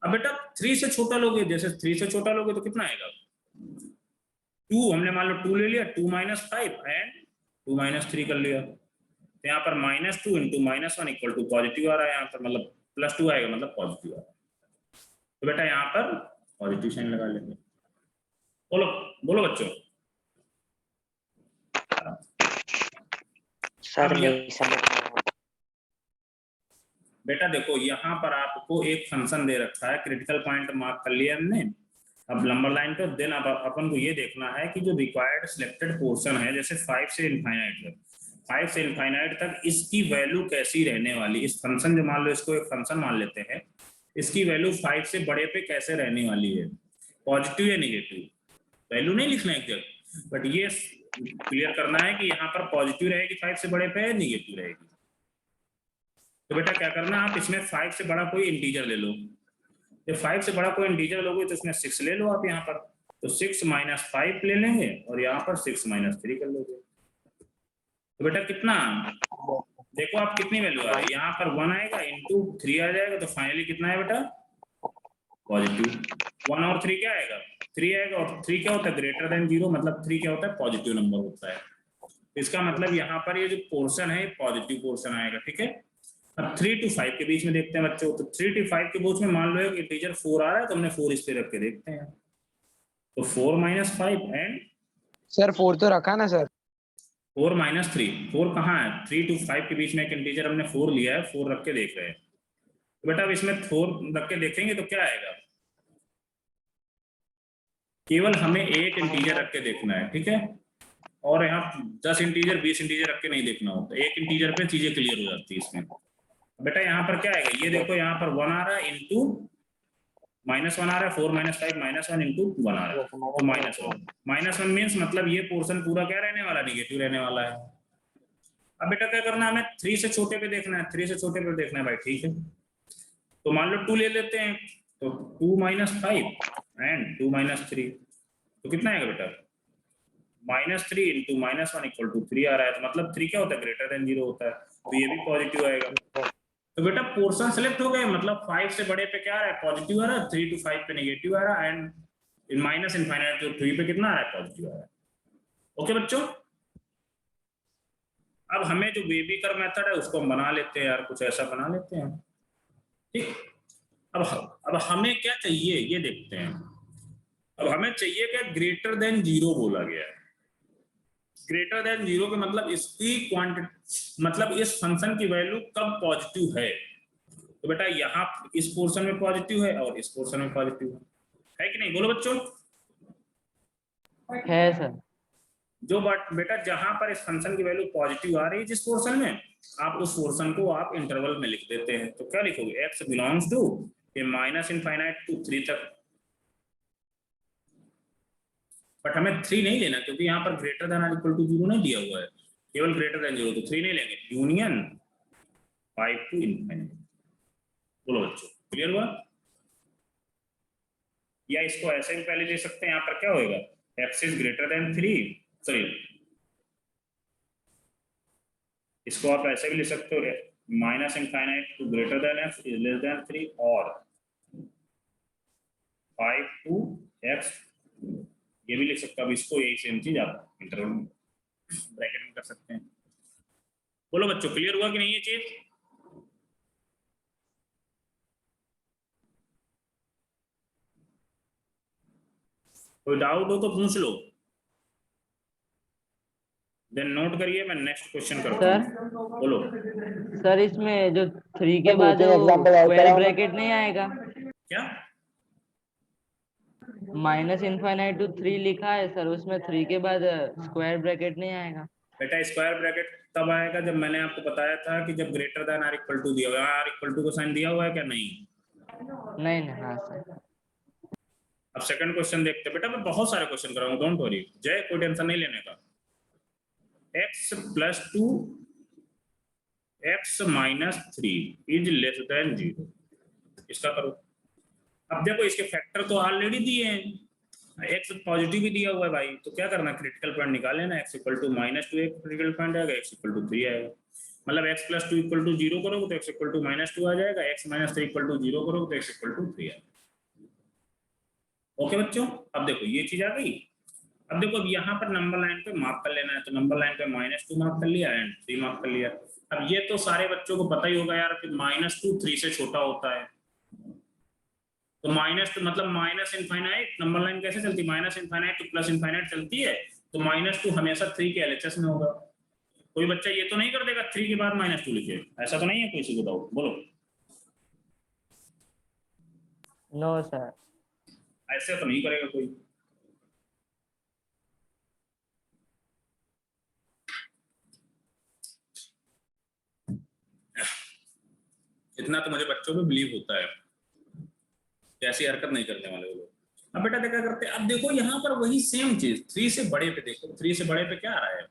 A: अब बेटा 3 से छोटा लोगे, जैसे 3 से छोटा लोगे तो कितना आएगा, 2, हमने मान लो 2 ले लिया, 2 - 5 एंड 2 - 3 कर लिया, तो यहाँ पर -2 × -1 इक्वल टू पॉजिटिव आ रहा है, यहाँ पर मतलब +2 आएगा, मतलब पॉजिटिव आ रहा है, तो बेटा यहाँ पर पॉजिटिव साइन लगा लेंगे। बोलो बोलो बच्चों।
D: सर
A: बेटा देखो यहाँ पर आपको एक फंक्शन दे रखा है, क्रिटिकल पॉइंट मार्क कर लिया हमने, अब नंबर लाइन पे देन अब अपन को ये देखना है कि जो रिक्वायर्ड सिलेक्टेड पोर्शन है, जैसे 5 से इनफाइनाइट तक इसकी वैल्यू कैसी रहने वाली, इस फंक्शन जो मान लो इसको एक फंक्शन मान लेते हैं, इसकी वैल्यू 5 से बड़े पे कैसे रहने वाली है, पॉजिटिव या नेगेटिव, वैल्यू नहीं लिखना एग्जैक्ट, बट ये क्लियर करना है कि यहाँ पर पॉजिटिव रहेगी 5 से बड़े पे, नेगेटिव रहेगी। तो बेटा क्या करना है, आप इसमें 5 से बड़ा कोई इंटीजर ले लो, जब 5 से बड़ा कोई इंटीजर लोगे तो इसमें 6 ले लो आप यहाँ पर, तो 6 - 5 ले लेंगे और यहाँ पर 6 - 3 कर लोगे, तो बेटा कितना, देखो आप कितनी वैल्यू आ रही है, यहाँ पर 1 आएगा इंटू 3 आ जाएगा, तो फाइनली कितना है बेटा, पॉजिटिव। 1 और 3 क्या आएगा, 3 आएगा, और 3 क्या होता है, ग्रेटर देन 0, मतलब 3 क्या होता है, पॉजिटिव नंबर होता है, इसका मतलब यहाँ पर ये जो पोर्शन है पॉजिटिव पोर्शन आएगा। ठीक है, अब 3 to 5 के बीच में देखते हैं बच्चों, तो 3 to 5 के बीच में मान लो एक इंटीजर 4 आ रहा है, तो हमने 4 इस पे रख के देखते हैं, तो 4 - 5 एंड
B: सर 4 तो रखा ना सर,
A: 4 - 3, 4 कहाँ है, 3 to 5 के बीच में एक इंटीजर हमने 4 लिया है, 4 रख के देख रहे हैं, तो बेटा अब इसमें 4 रख के देखेंगे तो क्या आएगा, केवल हमें एक इंटीजर रख के देखना है। ठीक है, और यहाँ 10 इंटीजर 20 इंटीजर रख के नहीं देखना होता, एक इंटीजर पे चीजें क्लियर हो जाती है इसमें। बेटा यहाँ पर क्या आएगा, ये देखो यहाँ पर 1 आ रहा है इंटू -1 आ रहा है, 4 - 5 -1 इंटू 1 आ रहा है, तो -1 मीन्स मतलब ये पोर्शन पूरा क्या रहने वाला, नेगेटिव रहने वाला है। अब बेटा क्या करना है, हमें 3 से छोटे पे देखना है, 3 से छोटे पे देखना है भाई। ठीक है, तो मान लो 2 ले लेते हैं, तो 2 - 5 एंड 2 - 3, तो कितना आएगा बेटा, -3 इंटू -1 इक्वल टू 3 आ रहा है। तो मतलब 3 क्या होता है, ग्रेटर देन 0 होता है, तो ये भी पॉजिटिव आएगा। तो बेटा पोर्शन सेलेक्ट हो गए, मतलब 5 से बड़े पे क्या आ रहा है, पॉजिटिव आ रहा है, 3 to 5 पे नेगेटिव आ रहा है, एंड इन माइनस इनफाइनाइट तो 3 पे कितना आ रहा है, पॉजिटिव आ रहा है। ओके बच्चों, अब हमें जो बेबी कर मेथड है उसको हम बना लेते हैं यार, कुछ ऐसा बना लेते हैं, ठीक। अब हमें क्या चाहिए ये देखते हैं। अब हमें चाहिए क्या, ग्रेटर देन 0 बोला गया है। ग्रेटर देन 0 के मतलब इसकी क्वांटिटी, मतलब इस फंक्शन की वैल्यू कब पॉजिटिव है। तो बेटा यहाँ इस पोर्शन में पॉजिटिव है और इस पोर्शन में पॉजिटिव है कि नहीं, बोलो बच्चों।
E: है सर।
A: जो बेटा जहां पर इस फंक्शन की वैल्यू पॉजिटिव आ रही है जिस पोर्शन में, आप उस पोर्शन को आप इंटरवल में लिख देते हैं। तो क्या लिखोगे, x बिलोंग्स टू -∞ to 3 तक। बट हमें 3 नहीं लेना, क्योंकि यहाँ पर ग्रेटर देन और इक्वल टू 0 नहीं दिया हुआ है, केवल ग्रेटर देन 0, तो 3 नहीं लेंगे, यूनियन 5 to ∞। बोलो बच्चों, क्लियर हुआ। या इसको ऐसे भी पहले ले सकते हैं, यहाँ पर क्या होएगा, x is greater then 3, sorry इसको आप ऐसे भी ले सकते हो, -∞ to greater than x is less then 3 और 5 to x, ये भी लिख सकते हो। अब इसको यही सेम चीज आप इंटरवल में ब्रैकेट में कर सकते हैं। बोलो बच्चों, क्लियर हुआ कि नहीं ये चीज। कोई डाउट हो तो पूछ लो, देन नोट करिए, मैं नेक्स्ट क्वेश्चन करता हूँ। बोलो
E: सर इसमें जो 3 के
B: तो
E: बाद
B: 2-3 एग्जांपल और
E: स्क्वायर
B: कराओ ना।
E: ब्रैकेट नहीं आएगा,
A: क्या,
E: -∞ to 3 लिखा है सर, उसमें 3 के बाद स्क्वायर ब्रैकेट नहीं आएगा।
A: बेटा स्क्वायर ब्रैकेट तब आएगा जब मैंने आपको बताया था कि जब greater than or equal to दिया हुआ है, आर इक्वल टू का साइन दिया हुआ है क्या, नहीं।
E: नहीं नहीं, हाँ सर।
A: अब सेकंड क्वेश्चन देखते हैं। बेटा मैं बहुत सारे क्वेश्चन कराऊंगा, डोंट वरी, जय कोई टेंशन नहीं लेने का। x + 2 x - 3 is less then 0, इसका करो। अब देखो इसके फैक्टर तो ऑलरेडी दिए हैं, x पॉजिटिव भी दिया हुआ है भाई, तो क्या करना, क्रिटिकल पॉइंट निकाल लेना, x = -2 एक क्रिटिकल पॉइंट आएगा, x = 3 आएगा। मतलब x + 2 = 0 करोगे तो x = -2 आ जाएगा, x - 3 = 0 करोगे तो x = 3 आएगा। ओके बच्चों, अब देखो ये चीज आ गई। अब देखो अब यहाँ पर नंबर लाइन पे मार्क कर लेना है, तो नंबर लाइन पे -2 मार्क कर लिया एंड 3 मार्क कर लिया। अब ये तो सारे बच्चों को पता ही होगा यार कि -2 3 से छोटा होता है, तो -2 मतलब -∞ नंबर लाइन कैसे चलती है, -∞ to +∞ चलती है, तो -2 हमेशा 3 के LHS में होगा। कोई बच्चा ये तो नहीं कर देगा 3 के बाद -2 लिखे, ऐसा तो नहीं है किसी को डाउट, बोलो।
E: No sir.
A: ऐसे तो नहीं करेगा कोई। इतना तो मुझे बच्चों पे बिलीव होता है, ऐसी हरकत नहीं करने वाले लोग। अब बेटा देखा करते, अब देखो यहाँ पर वही सेम चीज, 3 से बड़े पे देखो, 3 से बड़े पे क्या आ रहा है,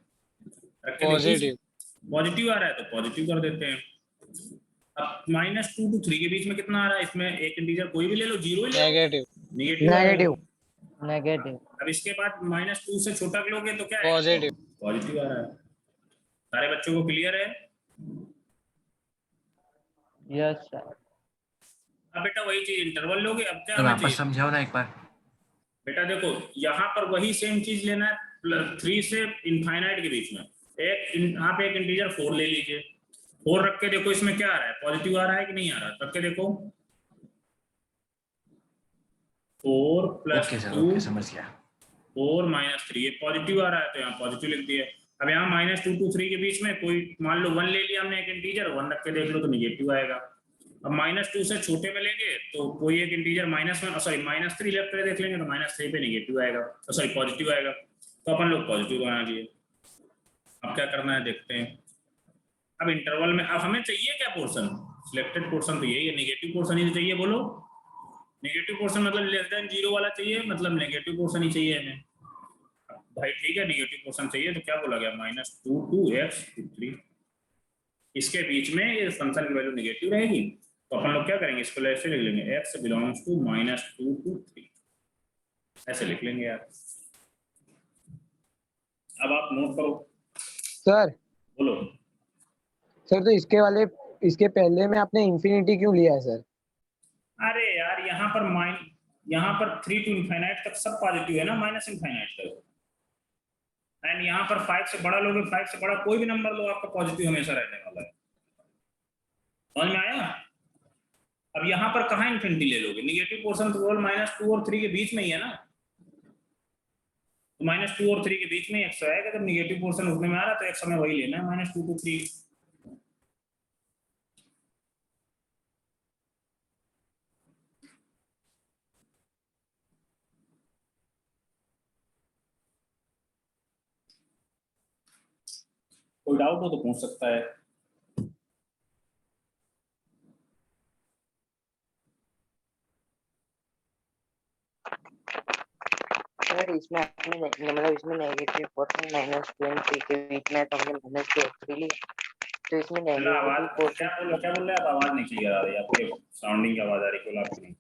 D: पॉजिटिव।
A: पॉजिटिव आ रहा है तो पॉजिटिव कर देते हैं। अब -2 to 3 के बीच में कितना आ रहा है, इसमें एक इंटीजर कोई भी ले लो, 0 ही ले लो,
D: नेगेटिव।
A: नेगेटिव।
E: नेगेटिव।
A: अब इसके बाद -2 से छोटा लोगे तो क्या है,
D: पॉजिटिव।
A: पॉजिटिव आ रहा है। सारे बच्चों को क्लियर है।
E: Yes sir.
A: अब बेटा वही चीज इंटरवल लोगे, अब क्या
C: तो
A: होना
C: वापस
A: चाहिए
C: समझाओ ना एक बार।
A: बेटा देखो यहाँ पर वही सेम चीज लेना है, 3 से इनफाइनाइट के बीच में आप एक इंटीजर 4 ले लीजिए, 4 रख के देखो इसमें क्या आ रहा है, पॉजिटिव आ रहा है कि नहीं आ रहा, रख के देखो। 4 +
C: ओके सर,
A: 2
C: ओके समझ गया।
A: 4 - 3 ये पॉजिटिव आ रहा है, तो यहाँ पॉजिटिव लिख दिया। अब यहाँ -2 to 3 के बीच में कोई मान लो 1 ले लिया हमने एक इंटीजर, 1 रख के देख लो तो निगेटिव आएगा। अब -2 से छोटे में लेंगे तो कोई एक इंटीजर -3 लेफ्ट पे देख लेंगे तो -3 पे निगेटिव आएगा, सॉरी पॉजिटिव आएगा, तो अपन लोग पॉजिटिव बना दिए। अब क्या करना है देखते हैं। अब इंटरवल में अब हमें चाहिए क्या पोर्शन, सिलेक्टेड पोर्शन तो यही है, नेगेटिव पोर्शन ही चाहिए। बोलो नेगेटिव पोर्शन मतलब लेस देन 0 वाला चाहिए, मतलब नेगेटिव पोर्शन ही चाहिए हमें भाई, ठीक है। नेगेटिव पोर्शन चाहिए तो क्या बोला गया, -2 to x to 3, इसके बीच में ये फंक्शन की वैल्यू नेगेटिव रहेगी, तो अपन लोग क्या करेंगे, इसको ऐसे लिख लेंगे, x बिलोंग्स टू -2 to 3, ऐसे लिख लेंगे यार। अब आप नोट करो,
F: सर
A: बोलो।
F: सर तो इसके पहले में आपने इंफिनिटी क्यों लिया है सर?
A: अरे यार यहाँ पर 3 to इनफाइनाइट तक सब पॉजिटिव है ना, माइनस इनफाइनाइट तक। एंड यहाँ पर 5 से बड़ा लोगे, 5 से बड़ा कोई भी नंबर लो, आपका पॉजिटिव हमेशा रहने वाला है। समझ में आया? अब यहाँ पर कहाँ इन्फिनिटी ले लोगे? निगेटिव पोर्शन तो केवल -2 और 3 के बीच में ही है ना, तो -2 और 3 के बीच में x आएगा। जब निगेटिव पोर्शन उतने में आ रहा है तो x हमें वही लेना है, -2 to 3। कोई डाउट हो तो पूछ सकता है।
G: सर इसमें आपने मतलब इसमें नेगेटिव पोर्शन -2 के बीच में, तो हमने -2 लिया, तो इसमें नेगेटिव पोर्शन।
A: क्या बोल रहे हैं आप? आवाज नहीं क्लियर आ रही है आपके, साउंडिंग की आवाज आ रही है आपकी नहीं।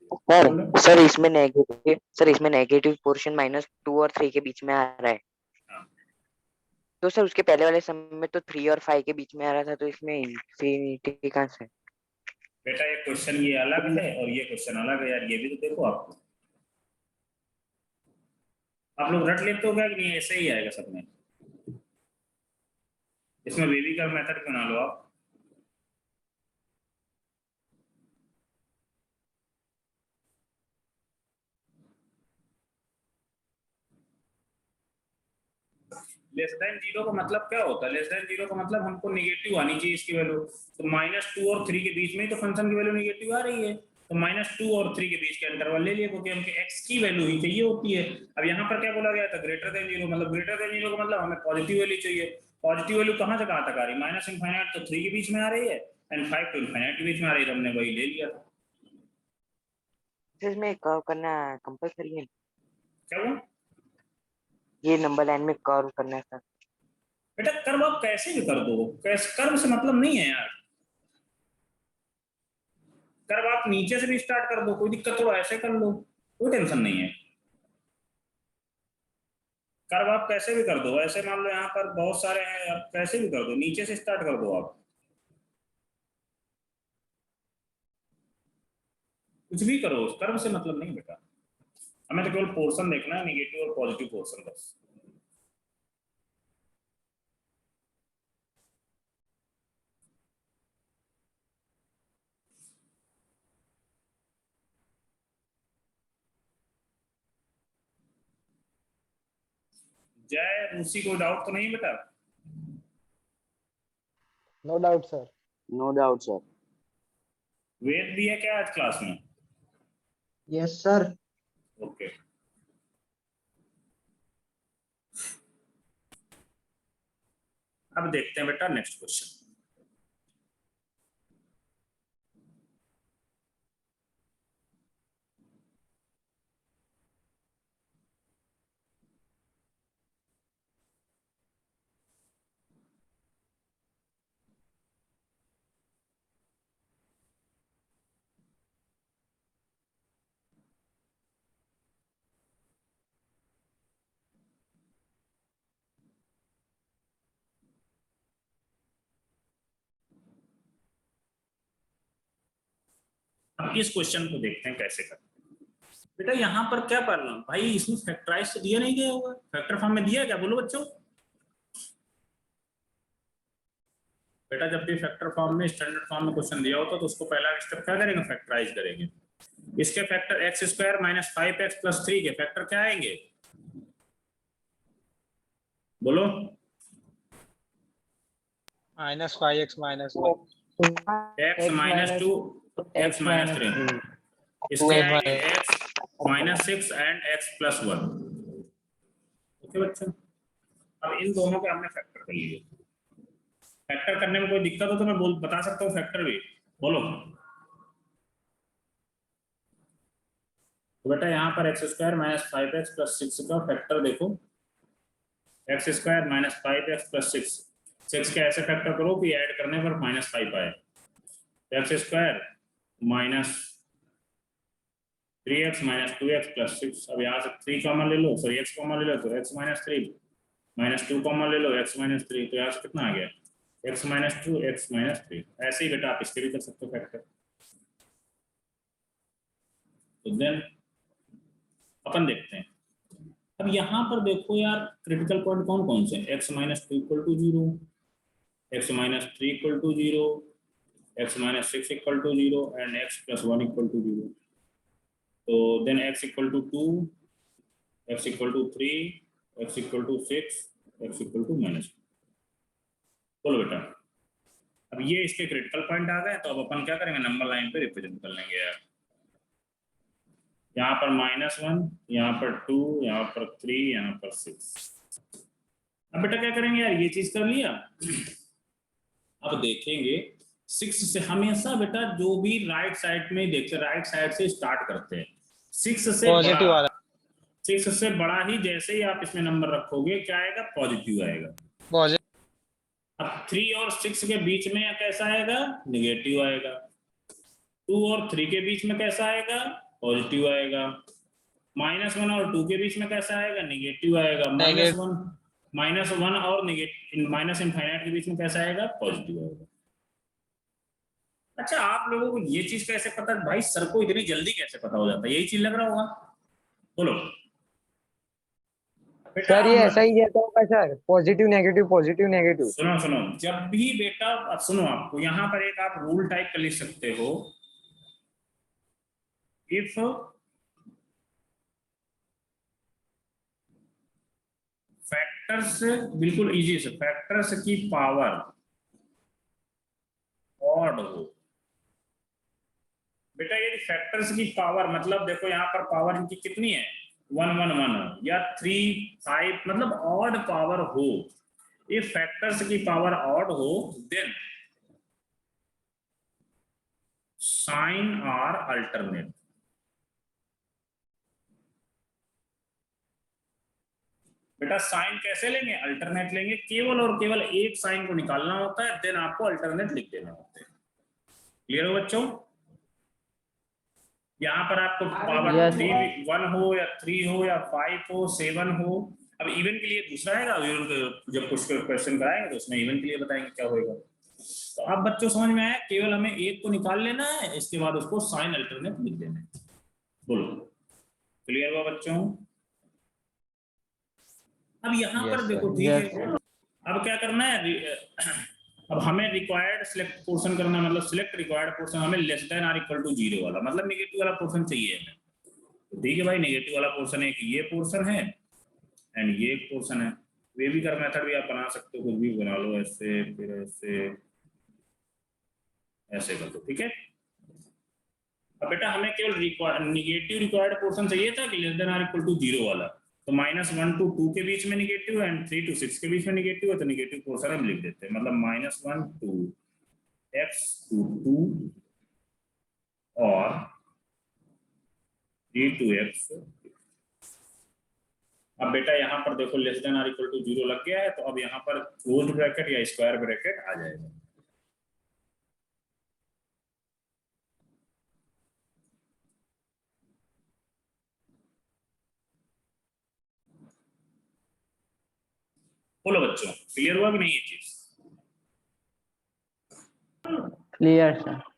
G: सर इसमें नेगेटिव पोर्शन -2 और 3 के बीच में आ रहा है।
A: हाँ।
G: तो सर उसके पहले वाले समय में तो 3 और 5 के बीच में आ रहा था, तो इसमें इंफिनिटी कहाँ से?
A: बेटा ये क्वेश्चन ये अलग है और ये क्वेश्चन अलग है यार, ये भी तो देखो आपको। आप लोग रट लेते हो क्या कि नहीं? ऐसे ही आएगा सब में। इसमें बेबी का मेथड बना लो आप। लेस देन 0 का मतलब क्या होता है? लेस देन 0 का मतलब हमको नेगेटिव आनी चाहिए इसकी वैल्यू। तो -2 और 3 के बीच में ही तो फंक्शन की वैल्यू नेगेटिव आ रही है, तो -2 और 3 के बीच के इंटरवल ले लिए, क्योंकि हमके x की वैल्यू ही चाहिए होती है। अब यहाँ पर क्या बोला गया था? ग्रेटर देन 0, मतलब ग्रेटर देन 0 का मतलब हमें पॉजिटिव वैल्यू चाहिए। पॉजिटिव वैल्यू कहाँ से कहाँ तक आ रही है? माइनस इनफाइनाइट तो 3 के बीच में आ रही है, एंड 5 to इनफाइनाइट के बीच में आ रही है, तो हमने वही ले लिया था।
G: इसमें कर्व करना कंपलसरी है?
A: क्या हुआ?
G: ये नंबर लाइन में कर्व करना है सर?
A: बेटा कर्व आप कैसे भी कर दो, कर्व से मतलब नहीं है यार। कर्व आप नीचे से भी स्टार्ट कर दो, कोई दिक्कत थोड़ा, ऐसे कर लो, कोई टेंशन नहीं है। कर्व आप कैसे भी कर दो, ऐसे मान लो यहाँ पर बहुत सारे हैं, आप कैसे भी कर दो, नीचे से स्टार्ट कर दो आप, कुछ भी करो, कर्व से मतलब नहीं बेटा। हमें तो केवल पोर्शन देखना है, नेगेटिव और पॉजिटिव पोर्शन बस। जय रूसी, कोई डाउट तो नहीं बेटा?
B: No doubt sir.
G: No doubt sir.
A: Ved भी है क्या आज क्लास में?
H: Yes sir.
A: ओके। अब देखते हैं बेटा नेक्स्ट क्वेश्चन। अब इस क्वेश्चन को देखते हैं कैसे करते हैं। बेटा यहाँ पर क्या प्रॉब्लम भाई, इसमें फैक्टराइज से दिया नहीं गया होगा, फैक्टर फॉर्म में दिया क्या? बोलो बच्चों। बेटा जब भी फैक्टर फॉर्म में, स्टैंडर्ड फॉर्म में क्वेश्चन दिया होता तो उसको पहला स्टेप क्या करेंगे? फैक्टराइज करेंगे। इसके फैक्टर x² - 5x + 3 के फैक्टर क्या आएंगे? बोलो।
D: -5x - 1
A: x - 2 x - 3, इसके आएंगे x - 6 एंड x + 1। ओके बच्चों, अब इन दोनों के हमने फैक्टर कर लिए। फैक्टर करने में कोई दिक्कत हो तो मैं बता सकता हूँ फैक्टर भी, बोलो। तो बेटा यहाँ पर x² - 5x + 6 का फैक्टर देखो, x² - 5x + 6, 6 के ऐसे फैक्टर करो कि ऐड करने पर -5 आए। x² - 3x - 2x + 6, अब यहाँ से 3 कॉमन ले लो, सॉरी x कॉमन ले लो, तो x - 3 -2 कॉमन ले लो, x -3, तो यहाँ से कितना आ गया, x -2 x -3। ऐसे ही बेटा आप इसके भी कर सकते हो फैक्टर। तो देन अपन देखते हैं। अब यहाँ पर देखो यार क्रिटिकल पॉइंट कौन कौन से हैं, x -2 = 0, x -3 = 0, x -6 = 0 and x + 1 = 0। तो then x = 2, x = 3, x = 6, x = -2। बोलो बेटा, अब ये इसके क्रिटिकल पॉइंट आ गए, तो अब अपन क्या करेंगे, नंबर लाइन पे रिप्रेजेंट कर लेंगे यार। यहाँ पर -1, यहाँ पर 2, यहाँ पर 3, यहाँ पर 6। अब बेटा क्या करेंगे यार, ये चीज कर लिया। अब देखेंगे 6 से हमेशा बेटा जो भी राइट साइड में देखते, राइट साइड से स्टार्ट करते हैं। 6 से
D: पॉजिटिव
A: बड़ा,
D: वाला,
A: 6 से बड़ा ही जैसे ही आप इसमें नंबर रखोगे क्या आएगा, पॉजिटिव आएगा।
D: पॉजिटिव।
A: अब 3 और 6 के बीच में कैसा आएगा, निगेटिव आएगा। 2 और 3 के बीच में कैसा आएगा, पॉजिटिव आएगा। -1 और 2 के बीच में कैसा आएगा, निगेटिव आएगा। -1 और माइनस इनफाइनाइट के बीच में कैसा आएगा, पॉजिटिव आएगा। अच्छा आप लोगों को ये चीज कैसे पता भाई, सर को इतनी जल्दी कैसे पता हो जाता है, यही चीज लग रहा होगा। बोलो
F: सर ये ऐसा ही कहता होगा sir, positive negative positive negative.
A: सुनो सुनो, जब भी बेटा सुनो, आपको यहाँ पर एक आप रूल टाइप का लिख सकते हो, इफ फैक्टर्स, बिल्कुल इजी से, फैक्टर्स की पावर ऑड हो। बेटा ये फैक्टर्स की पावर मतलब देखो यहाँ पर पावर इनकी कितनी है, 1 1 1 या 3 5, मतलब ऑड पावर हो। इफ फैक्टर्स की पावर ऑड हो देन साइन आर अल्टरनेट। बेटा साइन कैसे लेंगे, अल्टरनेट लेंगे, केवल और केवल एक साइन को निकालना होता है, देन आपको अल्टरनेट लिख देना होता है। क्लियर हो बच्चों? यहाँ पर आपको पावर 3 1 हो या 3 हो या 5 हो 7 हो। अब इवन के लिए दूसरा आएगा, जब कुछ क्वेश्चन कराएंगे तो उसमें इवन के लिए बताएंगे क्या होगा। तो अब बच्चों समझ में आया, केवल हमें एक को निकाल लेना है, इसके बाद उसको साइन अल्टरनेट लिख देना है। बोलो क्लियर हुआ बच्चों? अब यहाँ पर देखो ठीक है, अब क्या करना है, अब हमें रिक्वायर्ड सिलेक्ट पोर्शन करना है, मतलब सिलेक्ट रिक्वायर्ड पोर्शन, हमें less than or equal to 0 वाला, मतलब नेगेटिव वाला पोर्शन चाहिए हमें। तो ठीक है भाई, नेगेटिव वाला पोर्शन है कि ये पोर्शन है एंड ये एक पोर्शन है। वे भी कर मेथड भी आप बना सकते हो, कुछ भी बना लो, ऐसे फिर ऐसे ऐसे कर दो, ठीक है। अब बेटा हमें केवल नेगेटिव रिक्वायर्ड पोर्शन चाहिए था कि less than or equal to 0 वाला, तो -1 to 2 के बीच में नेगेटिव एंड 3 to 6 के बीच में नेगेटिव है, तो नेगेटिव पोर्शन हम लिख देते हैं, मतलब -1 to x to 2 और 3 to x। अब बेटा यहाँ पर देखो less than or equal to 0 लग गया है, तो अब यहाँ पर क्लोज्ड ब्रैकेट या स्क्वायर ब्रैकेट आ जाएगा। बोलो बच्चों क्लियर हुआ कि नहीं ये चीज?
E: Clear sir.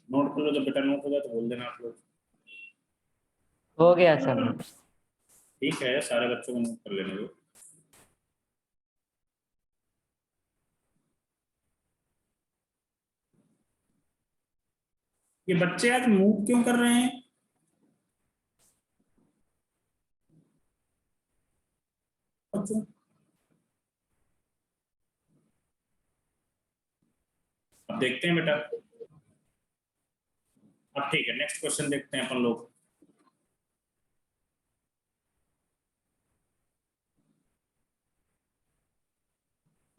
A: नोट कर लो, जब बेटा नोट होगा तो बोल देना आप लोग।
E: हो गया सर।
A: ठीक है, सारे बच्चों को नोट कर लेने दो। ये बच्चे आज मूव क्यों कर रहे हैं? बच्चों अब देखते हैं बेटा। अब ठीक है, नेक्स्ट क्वेश्चन देखते हैं अपन लोग।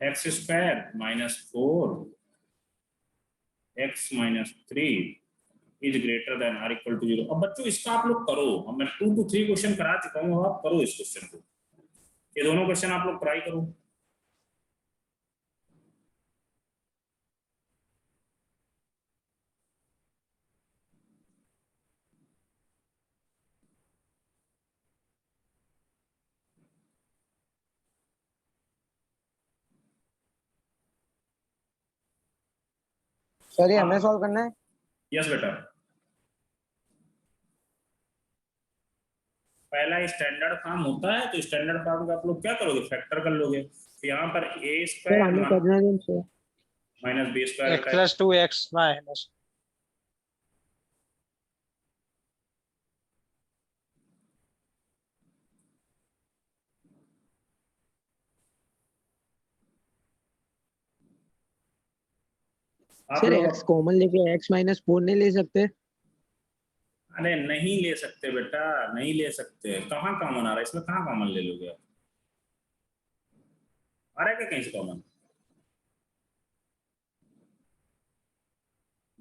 A: x² -4 x minus 3 is greater than or equal to 0। अब बच्चों इसका आप लोग करो, अब मैं 2 to 3 क्वेश्चन करा चुका हूँ, अब आप करो इस क्वेश्चन को, ये दोनों क्वेश्चन आप लोग ट्राई करो।
F: सर ये हमें सॉल्व करना है?
A: यस बेटा, पहला स्टैंडर्ड फॉर्म होता है, तो स्टैंडर्ड फॉर्म का आप लोग क्या करोगे, फैक्टर कर लोगे। तो यहाँ पर a
F: सर हमें
A: स्क्वायर
F: करना है sir.
A: Minus b square
D: x plus 2x minus
A: आप
F: सर
A: लोग,
F: x कॉमन लेके x माइनस 4 नहीं ले सकते?
A: अरे नहीं ले सकते बेटा, नहीं ले सकते, कहाँ कॉमन आ रहा है इसमें, कहाँ कॉमन ले लोगे आप, आ रहा है क्या कहीं से कॉमन?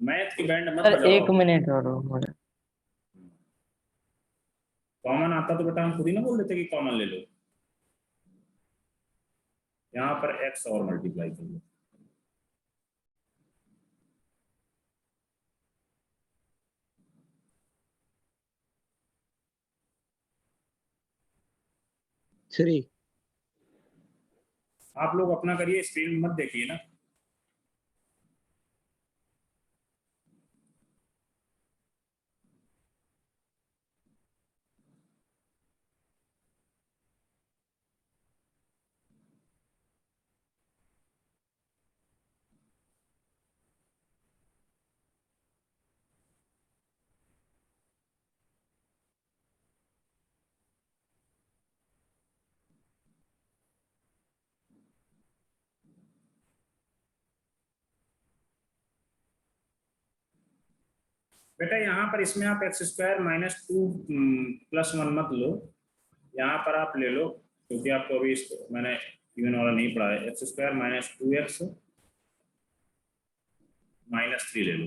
A: मैथ की बैंड मत
E: सर
A: बजाओ।
E: 1 मिनट और मुझे
A: कॉमन आता तो बेटा हम खुद ही ना बोल देते कि कॉमन ले लो, यहाँ पर x और मल्टीप्लाई कर लो।
F: थ्री।
A: आप लोग अपना करिए, स्क्रीन मत देखिए ना। बेटा यहाँ पर इसमें आप एक्स स्क्वायर माइनस 2 प्लस 1 मत लो, यहाँ पर आप ले लो, क्योंकि आपको अभी मैंने इवन वाला नहीं पढ़ा है, x square minus 2x minus 3 ले लो।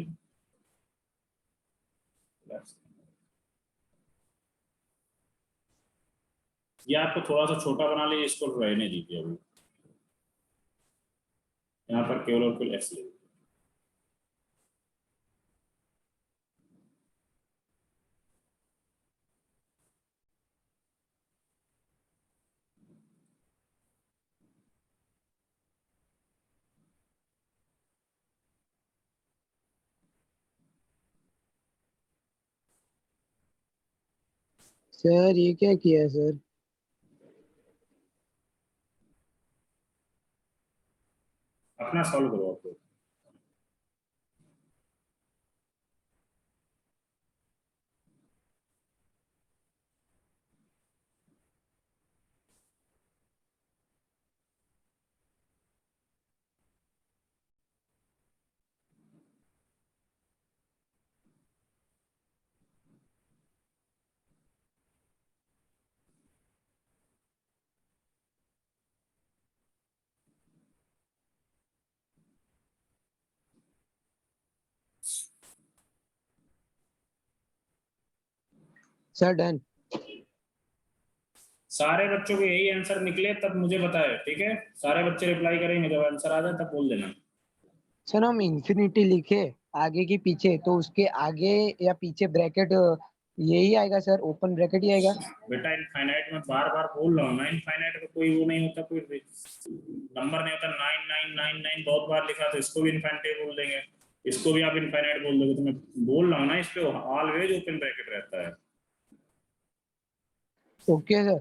A: ये आपको थोड़ा सा छोटा बना लीजिए, इसको रहने दीजिए अभी, यहाँ पर केवल और केवल x ले लो।
F: सर ये क्या किया है सर?
A: अपना सॉल्व करो आप लोग।
F: Sir done.
A: सारे बच्चों के यही आंसर निकले तब मुझे बताए, ठीक है, सारे बच्चे रिप्लाई करेंगे, जब आंसर आ जाए तब बोल देना।
F: सर हम इंफिनिटी लिखे आगे की पीछे, तो उसके आगे या पीछे ब्रैकेट यही आएगा सर, ओपन ब्रैकेट ही आएगा।
A: बेटा इनफाइनाइट में बार बार बोल रहा हूँ ना, इनफाइनाइट का कोई वो नहीं होता, कोई नंबर नहीं होता। 9999 बहुत बार लिखा, तो इसको भी इनफाइनाइट बोल देंगे, इसको भी आप इनफाइनाइट बोल दोगे, तो मैं बोल रहा हूँ ना, इस पे ऑलवेज ओपन ब्रैकेट रहता है।
F: Okay sir.